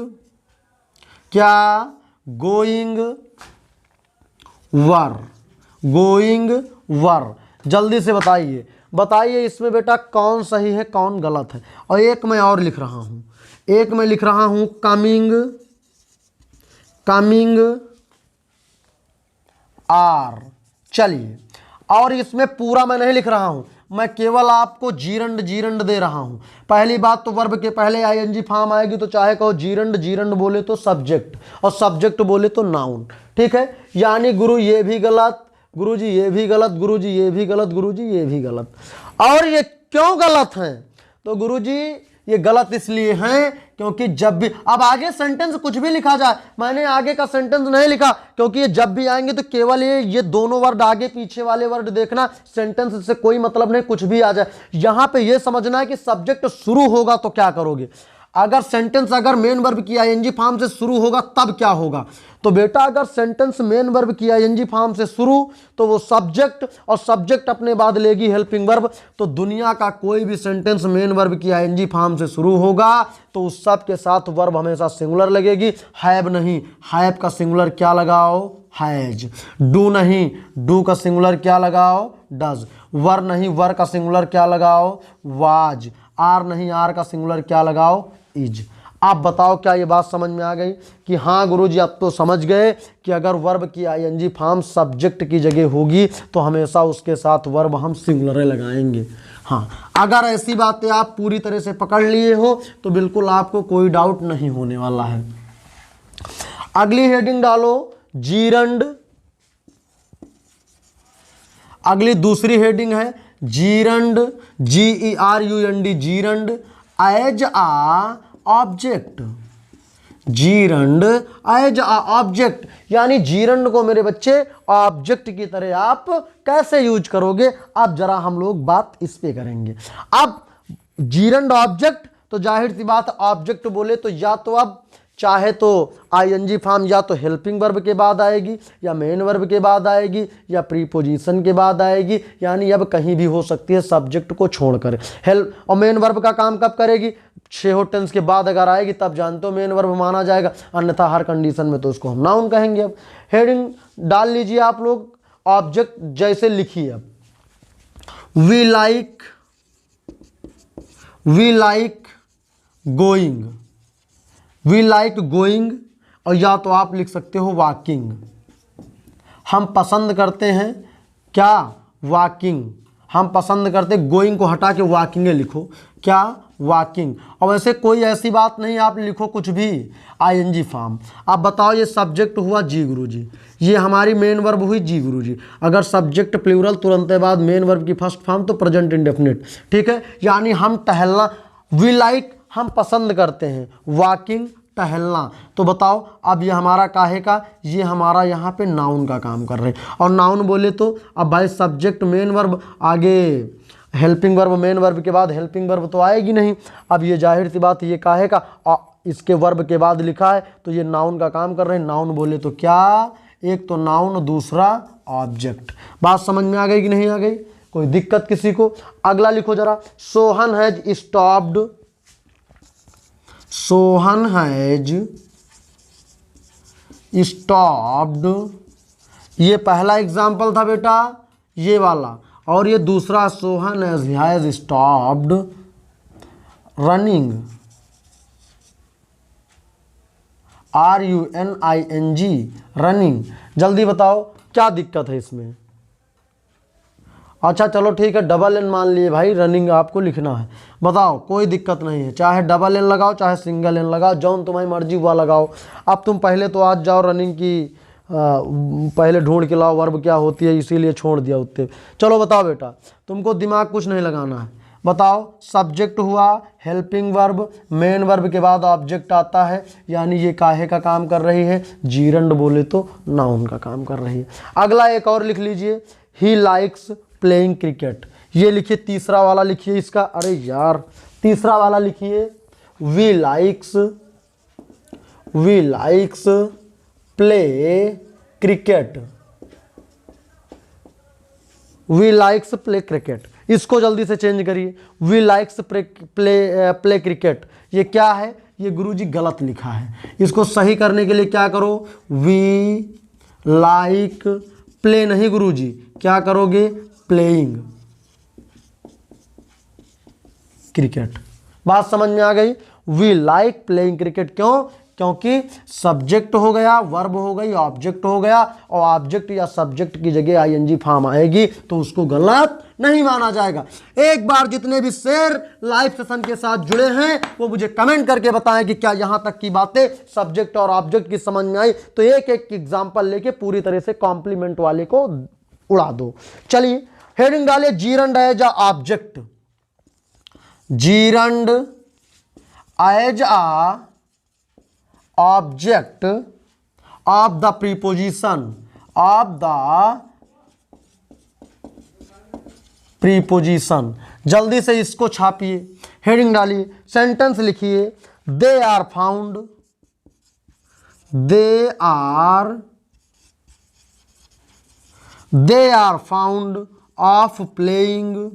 वर। जल्दी से बताइए इसमें बेटा कौन सही है कौन गलत है। और एक मैं और लिख रहा हूं, कमिंग आर। चलिए और इसमें पूरा मैं नहीं लिख रहा हूं, मैं केवल आपको जीरंड जीरंड दे रहा हूं। पहली बात तो वर्ब के पहले आईएनजी फॉर्म आएगी तो चाहे कहो जीरंड, जीरंड बोले तो सब्जेक्ट और सब्जेक्ट बोले तो नाउन। ठीक है, यानी गुरु ये भी गलत, गुरुजी ये भी गलत, गुरुजी ये भी गलत, गुरुजी ये भी गलत। और ये क्यों गलत हैं? तो गुरुजी ये गलत इसलिए हैं क्योंकि जब भी, अब आगे सेंटेंस कुछ भी लिखा जाए, मैंने आगे का सेंटेंस नहीं लिखा क्योंकि ये जब भी आएंगे तो केवल ये दोनों वर्ड आगे पीछे वाले वर्ड देखना, सेंटेंस से कोई मतलब नहीं, कुछ भी आ जाए। यहां पे ये समझना है कि सब्जेक्ट शुरू होगा तो क्या करोगे, अगर सेंटेंस अगर मेन वर्ब की आईएनजी फॉर्म से शुरू होगा तब क्या होगा। तो बेटा अगर सेंटेंस मेन वर्ब की आईएनजी फॉर्म से शुरू तो वो सब्जेक्ट, और सब्जेक्ट अपने बाद लेगी हेल्पिंग वर्ब। तो दुनिया का कोई भी सेंटेंस मेन वर्ब की आईएनजी फॉर्म से शुरू होगा तो उस सब के साथ वर्ब हमेशा सिंगुलर लगेगी, हैव नहीं, हैव का सिंगुलर क्या लगाओ, हैज। डू नहीं, डू का सिंगुलर क्या लगाओ, डज। वर नहीं, वर का सिंगुलर क्या लगाओ, वाज। आर नहीं, आर का सिंगुलर क्या लगाओ, इज। आप बताओ क्या ये बात समझ में आ गई कि हाँ गुरुजी अब तो समझ गए कि अगर वर्ब की आईएनजी फॉर्म सब्जेक्ट की जगह होगी तो हमेशा उसके साथ वर्ब हम सिंगुलर लगाएंगे। हाँ, अगर ऐसी बातें आप पूरी तरह से पकड़ लिए हो तो बिल्कुल आपको कोई डाउट नहीं होने वाला है। अगली हेडिंग डालो जीरंड। अगली दूसरी हेडिंग है जीरंड, GERUND, जीरंड एज आ ऑब्जेक्ट। जीरंड एज आ ऑब्जेक्ट, यानी जीरंड को मेरे बच्चे ऑब्जेक्ट की तरह आप कैसे यूज करोगे, अब जरा हम लोग बात इस पे करेंगे। अब जीरंड ऑब्जेक्ट, तो जाहिर सी बात ऑब्जेक्ट बोले तो या तो अब चाहे तो आईएनजी फॉर्म या तो हेल्पिंग वर्ब के बाद आएगी या मेन वर्ब के बाद आएगी या प्रीपोजिशन के बाद आएगी, यानी अब कहीं भी हो सकती है सब्जेक्ट को छोड़कर। हेल्प और मेन वर्ब का काम कब करेगी, 6 टेंस के बाद अगर आएगी तब जानते हो मेन वर्ब माना जाएगा, अन्यथा हर कंडीशन में तो उसको हम नाउन कहेंगे। अब हेडिंग डाल लीजिए आप लोग, ऑब्जेक्ट जैसे लिखिए। अब we like going, we like going, और या तो आप लिख सकते हो वॉकिंग। हम पसंद करते हैं क्या, वॉकिंग। हम पसंद करते, गोइंग को हटा के वॉकिंग लिखो, क्या, वॉकिंग। और वैसे कोई ऐसी बात नहीं, आप लिखो कुछ भी आईएनजी फॉर्म। आप बताओ ये सब्जेक्ट हुआ जी गुरुजी, ये हमारी मेन वर्ब हुई जी गुरुजी। अगर सब्जेक्ट प्लूरल तुरंत बाद मेन वर्ब की फर्स्ट फॉर्म तो प्रेजेंट इंडेफिनिट। ठीक है, यानी हम टहलना, वी लाइक हम पसंद करते हैं, वॉकिंग टहलना। तो बताओ अब ये हमारा काहे का, ये हमारा यहाँ पे नाउन का काम कर रहे हैं। और नाउन बोले तो अब भाई सब्जेक्ट मेन वर्ब, आगे हेल्पिंग वर्ब, मेन वर्ब के बाद हेल्पिंग वर्ब तो आएगी नहीं। अब ये जाहिर सी बात ये काहे का, इसके वर्ब के बाद लिखा है तो ये नाउन का काम कर रहे हैं। नाउन बोले तो क्या, एक तो नाउन दूसरा ऑब्जेक्ट। बात समझ में आ गई कि नहीं आ गई, कोई दिक्कत किसी को? अगला लिखो जरा, Sohan has stopped, Sohan has stopped. ये पहला एग्जाम्पल था बेटा ये वाला, और ये दूसरा Sohan has stopped running, RUNING running. जल्दी बताओ क्या दिक्कत है इसमें? अच्छा चलो ठीक है, डबल एन मान लिए भाई, रनिंग आपको लिखना है। बताओ कोई दिक्कत नहीं है, चाहे डबल एन लगाओ चाहे सिंगल एन लगाओ, जौन तुम्हारी मर्जी हुआ लगाओ। अब तुम पहले तो आज जाओ रनिंग की पहले ढूंढ के लाओ वर्ब क्या होती है, इसीलिए छोड़ दिया उत्ते। चलो बताओ बेटा, तुमको दिमाग कुछ नहीं लगाना है। बताओ सब्जेक्ट हुआ, हेल्पिंग वर्ब, मेन वर्ब के बाद ऑब्जेक्ट आता है, यानी ये काहे का काम कर रही है, जीरंड बोले तो नाउन का काम कर रही है। अगला एक और लिख लीजिए, ही लाइक्स प्लेइंग क्रिकेट। ये लिखिए, तीसरा वाला लिखिए इसका, अरे यार तीसरा वाला लिखिए, we likes play cricket, we likes play cricket. इसको जल्दी से चेंज करिए, वी लाइक्स प्ले क्रिकेट। ये क्या है, ये गुरुजी गलत लिखा है, इसको सही करने के लिए क्या करो, वी लाइक प्ले नहीं गुरुजी, क्या करोगे, प्लेइंग क्रिकेट। बात समझ में आ गई, वी लाइक प्लेइंग क्रिकेट। क्यों, क्योंकि सब्जेक्ट हो गया, वर्ब हो गई, ऑब्जेक्ट हो गया, और ऑब्जेक्ट या सब्जेक्ट की जगह आईएनजी फॉर्म आएगी तो उसको गलत नहीं माना जाएगा। एक बार जितने भी शेर लाइव सेशन के साथ जुड़े हैं वो मुझे कमेंट करके बताएं कि क्या यहां तक की बातें सब्जेक्ट और ऑब्जेक्ट की समझ में आई। तो एक एक एग्जांपल लेके पूरी तरह से कॉम्प्लीमेंट वाले को उड़ा दो। चलिए हेडिंग डालिए, gerund as a object, gerund as a object of the preposition, of the preposition. जल्दी से इसको छापिए, हेडिंग डालिए, सेंटेंस लिखिए, they are found, they are found of playing,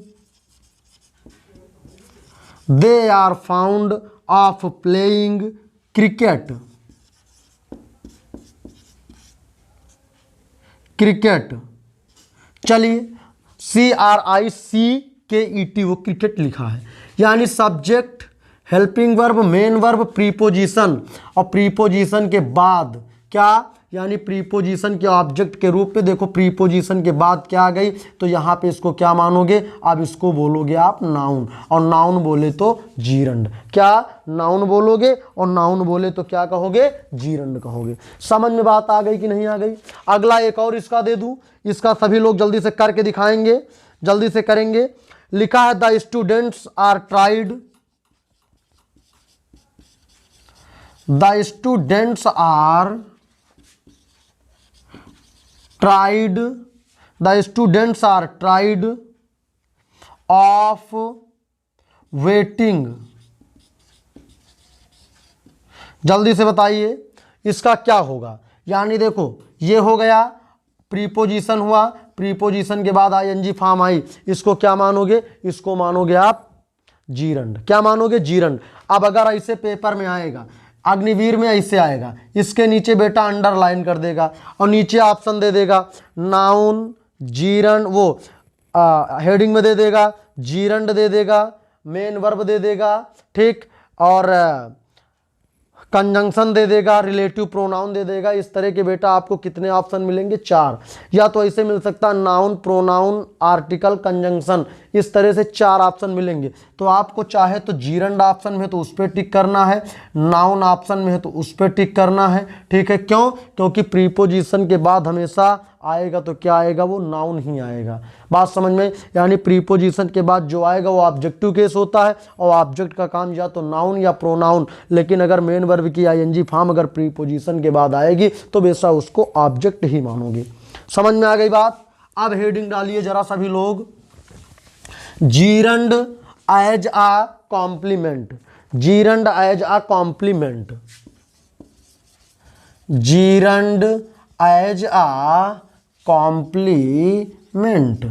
they are found of playing cricket, cricket. चलिए CRICKET वो cricket लिखा है, यानी subject, helping verb, main verb, preposition, और प्रीपोजिशन के बाद क्या, यानी प्रीपोजिशन के ऑब्जेक्ट के रूप में देखो प्रीपोजिशन के बाद क्या आ गई, तो यहाँ पे इसको क्या मानोगे, अब इसको बोलोगे आप नाउन, और नाउन बोले तो जीरंड। क्या नाउन बोलोगे और नाउन बोले तो क्या कहोगे, जीरंड कहोगे। समझ में बात आ गई कि नहीं आ गई। अगला एक और इसका दे दूं, इसका सभी लोग जल्दी से करके दिखाएंगे, जल्दी से करेंगे। लिखा है the students are tried, the students are tried, the students are tried of waiting। जल्दी से बताइए इसका क्या होगा। यानी देखो ये हो गया प्रीपोजिशन हुआ, प्रीपोजिशन के बाद आईएनजी फॉर्म आई, इसको क्या मानोगे, इसको मानोगे आप जीरंड। क्या मानोगे, जीरंड। अब अगर ऐसे पेपर में आएगा, अग्निवीर में ऐसे आएगा, इसके नीचे बेटा अंडरलाइन कर देगा और नीचे ऑप्शन दे देगा नाउन, जीरंड, वो हेडिंग में दे देगा, जीरंड दे देगा, मेन वर्ब दे देगा, ठीक, और कंजंक्शन दे देगा, रिलेटिव प्रोनाउन दे देगा। इस तरह के बेटा आपको कितने ऑप्शन मिलेंगे, 4। या तो ऐसे मिल सकता है नाउन, प्रोनाउन, आर्टिकल, कंजंक्शन, इस तरह से 4 ऑप्शन मिलेंगे। तो आपको चाहे तो जीरंड ऑप्शन में तो उस पर टिक करना है, नाउन ऑप्शन में है तो उस पर टिक करना है, ठीक है। क्यों, क्योंकि प्रीपोजिशन के बाद हमेशा आएगा तो क्या आएगा, वो नाउन ही आएगा। बात समझ में, यानी प्रीपोजिशन के बाद जो आएगा वो ऑब्जेक्टिव केस होता है, और ऑब्जेक्ट का काम या तो नाउन या प्रोनाउन, लेकिन अगर मेन वर्ब की आईएनजी फॉर्म अगर प्रीपोजिशन के बाद आएगी तो बेशक उसको ऑब्जेक्ट ही मानोगे। समझ में आ गई बात। अब हेडिंग डालिए जरा सभी लोग, जीरंड एज आ कॉम्प्लीमेंट, जीरंड एज आ कॉम्प्लीमेंट, जीरंड एज आ कॉम्प्लीमेंट,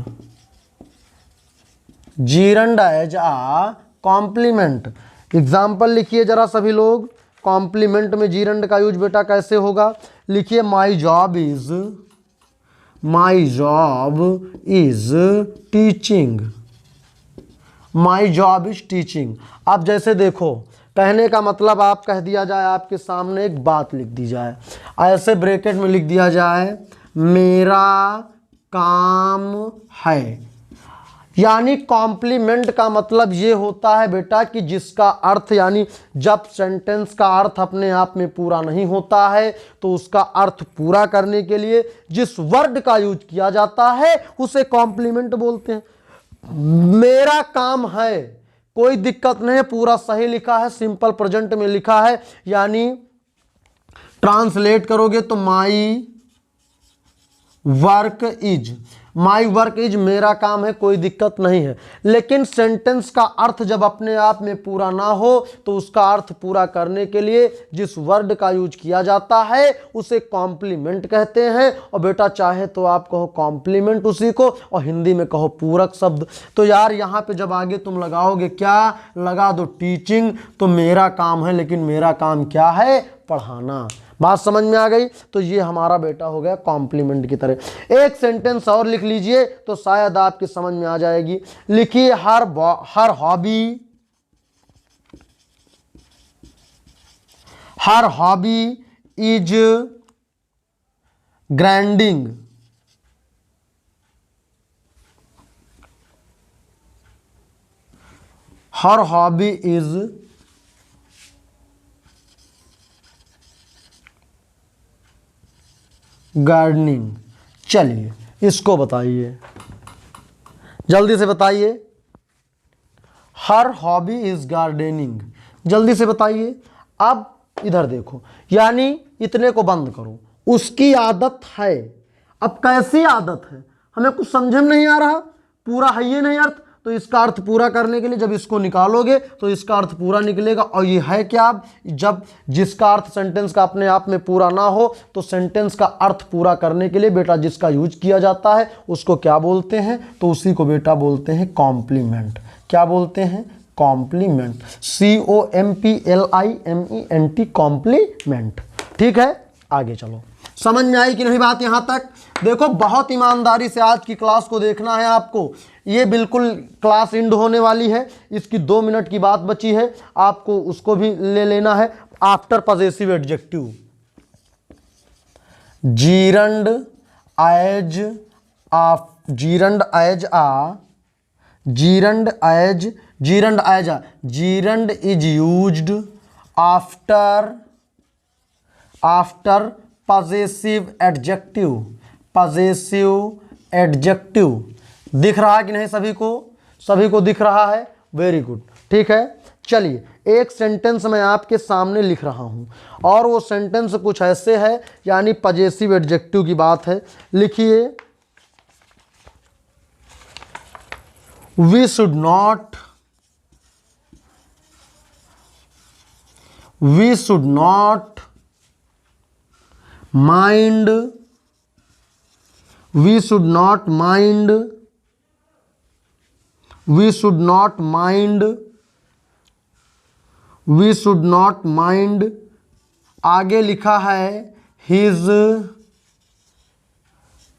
जीरंड एज आ कॉम्प्लीमेंट। एग्जाम्पल लिखिए जरा सभी लोग, कॉम्प्लीमेंट में जीरंड का यूज बेटा कैसे होगा। लिखिए my job is, my job is teaching, my job is teaching. अब जैसे देखो कहने का मतलब आप कह दिया जाए, आपके सामने एक बात लिख दी जाए, ऐसे ब्रैकेट में लिख दिया जाए मेरा काम है, यानी कॉम्प्लीमेंट का मतलब ये होता है बेटा कि जिसका अर्थ, यानी जब सेंटेंस का अर्थ अपने आप में पूरा नहीं होता है तो उसका अर्थ पूरा करने के लिए जिस वर्ड का यूज किया जाता है उसे कॉम्प्लीमेंट बोलते हैं। मेरा काम है, कोई दिक्कत नहीं है, पूरा सही लिखा है, सिंपल प्रेजेंट में लिखा है, यानी ट्रांसलेट करोगे तो my work is, my work is मेरा काम है, कोई दिक्कत नहीं है। लेकिन सेंटेंस का अर्थ जब अपने आप में पूरा ना हो तो उसका अर्थ पूरा करने के लिए जिस वर्ड का यूज किया जाता है उसे कॉम्प्लीमेंट कहते हैं। और बेटा चाहे तो आप कहो कॉम्प्लीमेंट उसी को, और हिंदी में कहो पूरक शब्द। तो यार यहाँ पे जब आगे तुम लगाओगे, क्या लगा दो, टीचिंग, तो मेरा काम है, लेकिन मेरा काम क्या है, पढ़ाना। बात समझ में आ गई। तो ये हमारा बेटा हो गया कॉम्प्लीमेंट की तरह। एक सेंटेंस और लिख लीजिए तो शायद आपकी समझ में आ जाएगी। लिखिए her hobby, her hobby is grinding. Her hobby is gardening. चलिए इसको बताइए, जल्दी से बताइए। हर हॉबी इज गार्डनिंग, जल्दी से बताइए। अब इधर देखो, यानी इतने को बंद करो, उसकी आदत है। अब कैसी आदत है हमें कुछ समझ में नहीं आ रहा, पूरा है ये नहीं अर्थ, तो इसका अर्थ पूरा करने के लिए जब इसको निकालोगे तो इसका अर्थ पूरा निकलेगा। और ये है क्या, जब जिसका अर्थ सेंटेंस का अपने आप में पूरा ना हो तो सेंटेंस का अर्थ पूरा करने के लिए बेटा जिसका यूज किया जाता है उसको क्या बोलते हैं, तो उसी को बेटा बोलते हैं कॉम्प्लीमेंट। क्या बोलते हैं, कॉम्प्लीमेंट। COMPLIMENT, complement. ठीक है, आगे चलो। समझ में आई कि नहीं बात यहां तक? देखो बहुत ईमानदारी से आज की क्लास को देखना है आपको। ये बिल्कुल क्लास एंड होने वाली है, इसकी 2 मिनट की बात बची है, आपको उसको भी ले लेना है। After possessive adjective, gerund as of, gerund as a, gerund as, gerund as a, gerund is used after, after possessive adjective. Possessive adjective दिख रहा है कि नहीं सभी को? सभी को दिख रहा है, वेरी गुड। ठीक है, चलिए एक सेंटेंस मैं आपके सामने लिख रहा हूं और वो सेंटेंस कुछ ऐसे है, यानी पजेसिव एडजेक्टिव की बात है। लिखिए, we should not, we should not mind, we should not mind, we should not mind, we should not mind. आगे लिखा है हिज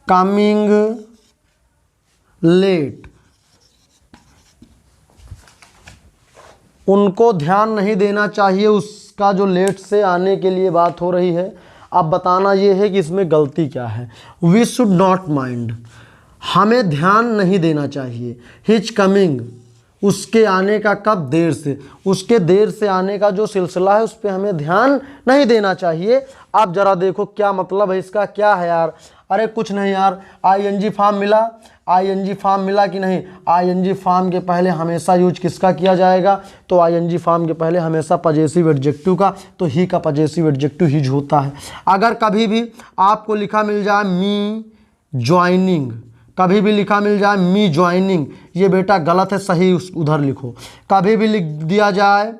कमिंग लेट। उनको ध्यान नहीं देना चाहिए उसका जो लेट से आने के लिए बात हो रही है। अब बताना ये है कि इसमें गलती क्या है। वी शुड नॉट माइंड, हमें ध्यान नहीं देना चाहिए। हिज कमिंग, उसके आने का, कब, देर से, उसके देर से आने का जो सिलसिला है उस पर हमें ध्यान नहीं देना चाहिए। आप जरा देखो क्या मतलब है इसका, क्या है यार? अरे कुछ नहीं यार, ING फॉर्म मिला, ING फॉर्म मिला कि नहीं? ING फॉर्म के पहले हमेशा यूज किसका किया जाएगा? तो ING फॉर्म के पहले हमेशा पजेसिव एडजेक्टिव का, तो ही का पजेसिव एडजेक्टिव यूज होता है। अगर कभी भी आपको लिखा मिल जाए मी ज्वाइनिंग, कभी भी लिखा मिल जाए मी ज्वाइनिंग, ये बेटा गलत है, सही उधर लिखो। कभी भी लिख दिया जाए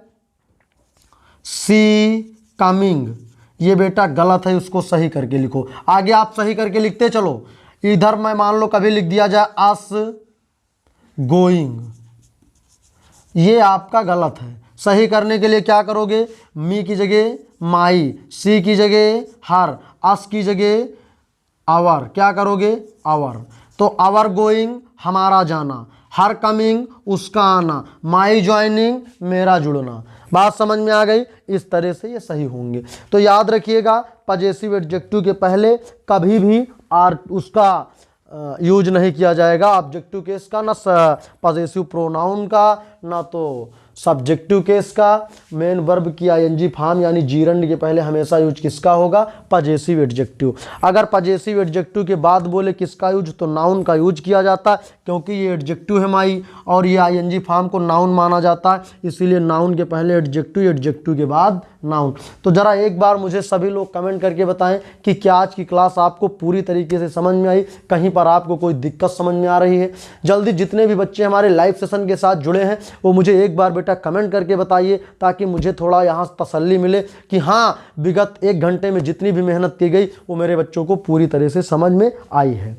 सी कमिंग, ये बेटा गलत है, उसको सही करके लिखो। आगे आप सही करके लिखते चलो। इधर मैं मान लो कभी लिख दिया जाए अस गोइंग, ये आपका गलत है। सही करने के लिए क्या करोगे? मी की जगह माई, सी की जगह हर, अस की जगह आवर, क्या करोगे? आवर। तो आवर गोइंग हमारा जाना, हर कमिंग उसका आना, माई ज्वाइनिंग मेरा जुड़ना। बात समझ में आ गई? इस तरह से ये सही होंगे। तो याद रखिएगा पजेसिव एडजेक्टिव के पहले कभी भी आर उसका यूज नहीं किया जाएगा, ऑब्जेक्टिव केस का, ना पजेसिव प्रोनाउन का, ना तो सब्जेक्टिव केस का। मेन वर्ब की ING फॉर्म यानी जीरंड के पहले हमेशा यूज किसका होगा? Possessive adjective. अगर पजेसिव एडजेक्टिव के बाद बोले किसका यूज, तो नाउन का यूज किया जाता है, क्योंकि ये एडजेक्टिव है माई और ये ING फॉर्म को नाउन माना जाता है, इसीलिए नाउन के पहले एडजेक्टिव, एडजेक्टिव के बाद नाउन। तो ज़रा एक बार मुझे सभी लोग कमेंट करके बताएं कि क्या आज की क्लास आपको पूरी तरीके से समझ में आई, कहीं पर आपको कोई दिक्कत समझ में आ रही है। जल्दी जितने भी बच्चे हमारे लाइव सेशन के साथ जुड़े हैं वो मुझे एक बार बेटा कमेंट करके बताइए, ताकि मुझे थोड़ा यहाँ तसल्ली मिले कि हाँ विगत 1 घंटे में जितनी भी मेहनत की गई वो मेरे बच्चों को पूरी तरह से समझ में आई है।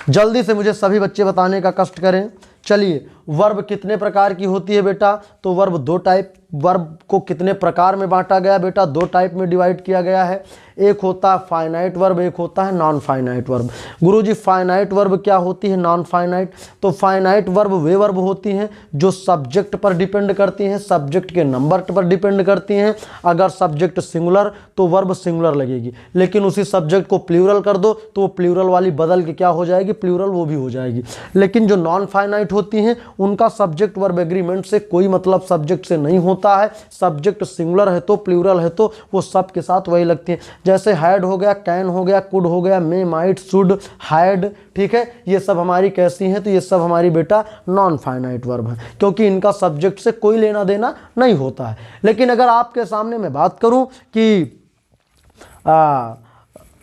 जल्दी से मुझे सभी बच्चे बताने का कष्ट करें। चलिए, वर्ब कितने प्रकार की होती है बेटा? तो वर्ब दो टाइप, वर्ब को कितने प्रकार में बांटा गया बेटा? दो टाइप में डिवाइड किया गया है। एक होता है फाइनाइट वर्ब, एक होता है नॉन फाइनाइट वर्ब। गुरुजी फाइनाइट वर्ब क्या होती है, नॉन फाइनाइट? तो फाइनाइट वर्ब वे वर्ब होती हैं जो सब्जेक्ट पर डिपेंड करती हैं, सब्जेक्ट के नंबर पर डिपेंड करती हैं। अगर सब्जेक्ट सिंगुलर तो वर्ब सिंगुलर लगेगी, लेकिन उसी सब्जेक्ट को प्लूरल कर दो तो वो प्लूरल वाली बदल के क्या हो जाएगी, प्लूरल वो भी हो जाएगी। लेकिन जो नॉन फाइनाइट होती हैं उनका सब्जेक्ट वर्ब एग्रीमेंट से कोई मतलब सब्जेक्ट से नहीं होता है। सब्जेक्ट सिंगुलर है तो प्लूरल है तो वो सब के साथ वही लगती है। जैसे हैड हो गया, कैन हो गया, कुड हो गया, मे, माइट, शुड, हैड, ठीक है, ये सब हमारी कैसी हैं? तो ये सब हमारी बेटा नॉन फाइनाइट वर्ब है, क्योंकि इनका सब्जेक्ट से कोई लेना देना नहीं होता है। लेकिन अगर आपके सामने मैं बात करूं कि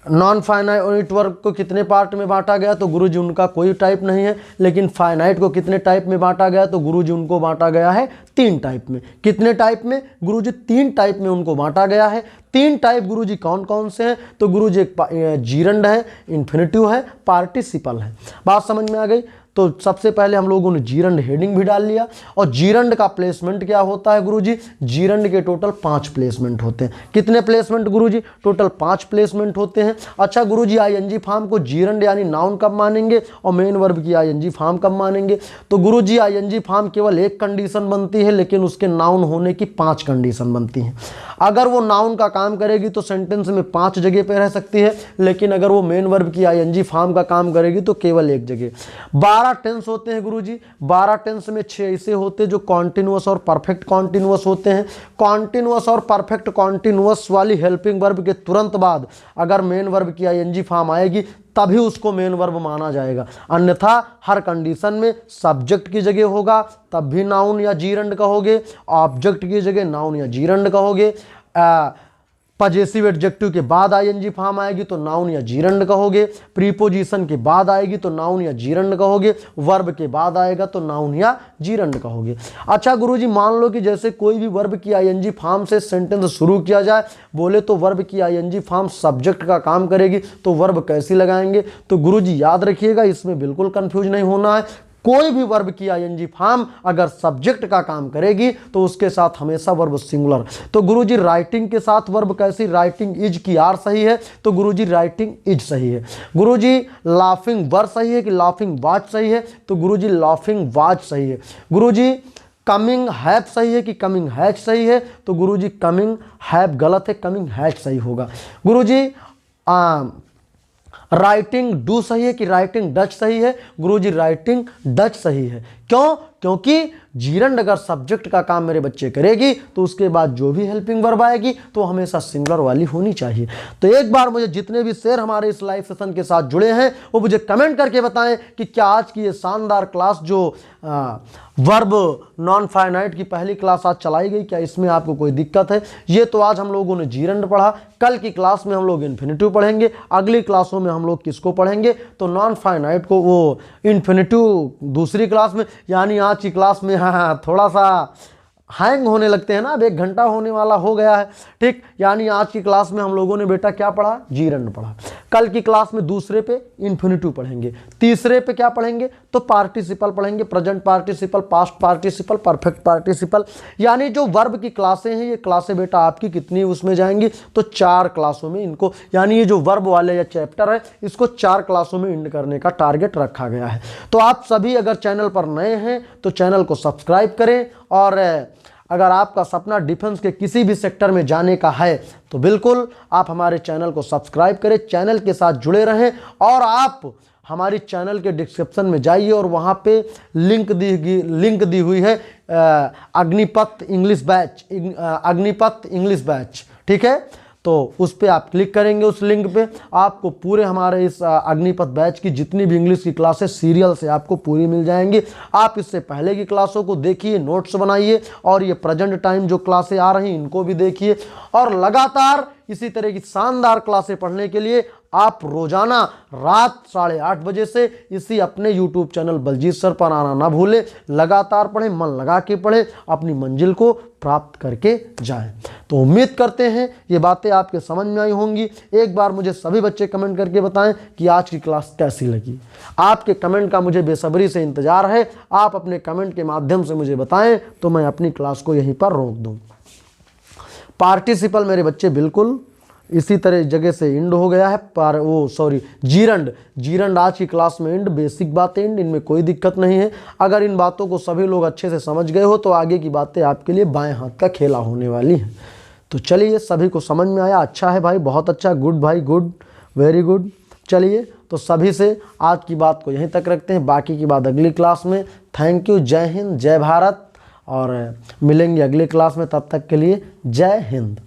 नॉन फाइनाइट वर्ब को कितने पार्ट में बांटा गया, तो गुरुजी उनका कोई टाइप नहीं है। लेकिन फाइनाइट को कितने टाइप में बांटा गया, तो गुरुजी उनको बांटा गया है 3 टाइप में। कितने टाइप में गुरुजी? 3 टाइप में उनको बांटा गया है। 3 टाइप गुरुजी कौन कौन से हैं? तो गुरुजी एक जीरंड है, इन्फिनिटिव है, पार्टिसिपल है। बात समझ में आ गई? तो सबसे पहले हम लोगों ने जीरंड हेडिंग भी डाल लिया। और जीरंड का प्लेसमेंट क्या होता है गुरुजी? जीरंड के टोटल 5 प्लेसमेंट होते हैं। कितने प्लेसमेंट गुरुजी? टोटल 5 प्लेसमेंट होते हैं। अच्छा गुरुजी, आईएनजी फॉर्म को जीरंड यानी नाउन कब मानेंगे और मेन वर्ब की आईएनजी फॉर्म कब मानेंगे? तो गुरुजी आईएनजी फॉर्म केवल एक कंडीशन बनती है, लेकिन उसके नाउन होने की 5 कंडीशन बनती हैं। अगर वो नाउन का काम करेगी तो सेंटेंस में 5 जगह पे रह सकती है, लेकिन अगर वो मेन वर्ब की आईएनजी फॉर्म का काम करेगी तो केवल एक जगह। 12 टेंस होते हैं गुरुजी। 12 टेंस में 6 ऐसे होते हैं जो कॉन्टिन्यूअस और परफेक्ट कॉन्टिन्यूअस होते हैं। कॉन्टिन्यूअस और परफेक्ट कॉन्टिन्यूअस वाली हेल्पिंग वर्ब के तुरंत बाद अगर मेन वर्ब की आईएनजी फॉर्म आएगी तभी उसको मेन वर्ब माना जाएगा, अन्यथा हर कंडीशन में सब्जेक्ट की जगह होगा तब भी नाउन या जीरंड कहोगे, ऑब्जेक्ट की जगह नाउन या जीरंड कहोगे, पजेसिव एडजेक्टिव के बाद आईएनजी फॉर्म आएगी तो नाउन या जीरंड कहोगे, प्रीपोजिशन के बाद आएगी तो नाउन या जीरंड कहोगे, वर्ब के बाद आएगा तो नाउन या जीरंड कहोगे। अच्छा गुरुजी, मान लो कि जैसे कोई भी वर्ब की आईएनजी फॉर्म से सेंटेंस शुरू किया जाए, बोले तो वर्ब की आईएनजी फॉर्म सब्जेक्ट का काम करेगी तो वर्ब कैसी लगाएंगे? तो गुरुजी याद रखिएगा, इसमें बिल्कुल कंफ्यूज नहीं होना है। कोई भी वर्ब की आईएनजी फॉर्म अगर सब्जेक्ट का काम करेगी तो उसके साथ हमेशा वर्ब सिंगुलर। तो गुरुजी राइटिंग के साथ वर्ब कैसी? राइटिंग इज की आर सही है तो गुरुजी राइटिंग इज सही है। गुरुजी लाफिंग वर सही है कि लाफिंग वाज सही है? तो गुरुजी लाफिंग वाज सही है। गुरुजी कमिंग हैव सही है कि कमिंग हैज सही है? तो गुरुजी कमिंग हैव गलत है, कमिंग हैज सही होगा। गुरुजी राइटिंग डू सही है कि राइटिंग डच सही है? गुरुजी राइटिंग डच सही है। क्यों? क्योंकि जीरंड अगर सब्जेक्ट का काम मेरे बच्चे करेगी तो उसके बाद जो भी हेल्पिंग वर्ब आएगी तो हमेशा सिंगुलर वाली होनी चाहिए। तो एक बार मुझे जितने भी शेर हमारे इस लाइव सेशन के साथ जुड़े हैं वो मुझे कमेंट करके बताएं कि क्या आज की ये शानदार क्लास जो वर्ब नॉन फाइनाइट की पहली क्लास आज चलाई गई, क्या इसमें आपको कोई दिक्कत है? ये तो आज हम लोगों ने जीरंड पढ़ा, कल की क्लास में हम लोग इन्फिनिटिव पढ़ेंगे, अगली क्लासों में हम लोग किसको पढ़ेंगे? तो नॉन फाइनाइट को, वो इन्फिनिटिव दूसरी क्लास में। यानी आज की क्लास में हाँ थोड़ा सा हैंग होने लगते हैं ना, अब 1 घंटा होने वाला हो गया है, ठीक। यानी आज की क्लास में हम लोगों ने बेटा क्या पढ़ा? जीरंड पढ़ा। कल की क्लास में दूसरे पे इन्फिनिटिव पढ़ेंगे, तीसरे पे क्या पढ़ेंगे? तो पार्टिसिपल पढ़ेंगे, present participle, past participle, perfect participle. यानी जो वर्ब की क्लासें हैं, ये क्लासें बेटा आपकी कितनी उसमें जाएंगी? तो 4 क्लासों में इनको, यानी ये जो वर्ब वाले या चैप्टर है इसको 4 क्लासों में एंड करने का टारगेट रखा गया है। तो आप सभी अगर चैनल पर नए हैं तो चैनल को सब्सक्राइब करें, और अगर आपका सपना डिफेंस के किसी भी सेक्टर में जाने का है तो बिल्कुल आप हमारे चैनल को सब्सक्राइब करें, चैनल के साथ जुड़े रहें। और आप हमारी चैनल के डिस्क्रिप्शन में जाइए और वहाँ पे लिंक दी हुई है Agnipath English batch, Agnipath English batch, ठीक है। तो उस पर आप क्लिक करेंगे, उस लिंक पे आपको पूरे हमारे इस अग्निपथ बैच की जितनी भी इंग्लिश की क्लासेस सीरियल से आपको पूरी मिल जाएंगी। आप इससे पहले की क्लासों को देखिए, नोट्स बनाइए, और ये प्रेजेंट टाइम जो क्लासें आ रही हैं इनको भी देखिए। और लगातार इसी तरह की शानदार क्लासें पढ़ने के लिए आप रोजाना रात 8:30 बजे से इसी अपने YouTube चैनल बलजीत सर पर आना ना भूलें। लगातार पढ़ें, मन लगा के पढ़ें, अपनी मंजिल को प्राप्त करके जाएं। तो उम्मीद करते हैं ये बातें आपके समझ में आई होंगी। एक बार मुझे सभी बच्चे कमेंट करके बताएं कि आज की क्लास कैसी लगी। आपके कमेंट का मुझे बेसब्री से इंतज़ार है। आप अपने कमेंट के माध्यम से मुझे बताएं तो मैं अपनी क्लास को यहीं पर रोक दूँ। पार्टिसिपल मेरे बच्चे बिल्कुल इसी तरह जगह से इंड हो गया है, पर वो सॉरी जीरंड आज की क्लास में इंड, बेसिक बातें इंड, इनमें कोई दिक्कत नहीं है। अगर इन बातों को सभी लोग अच्छे से समझ गए हो तो आगे की बातें आपके लिए बाएं हाथ का खेला होने वाली हैं। तो चलिए, सभी को समझ में आया? अच्छा है भाई, बहुत अच्छा, गुड भाई, गुड, वेरी गुड। चलिए, तो सभी से आज की बात को यहीं तक रखते हैं, बाकी की बात अगली क्लास में। थैंक यू, जय हिंद, जय भारत, और मिलेंगे अगली क्लास में। तब तक के लिए जय हिंद।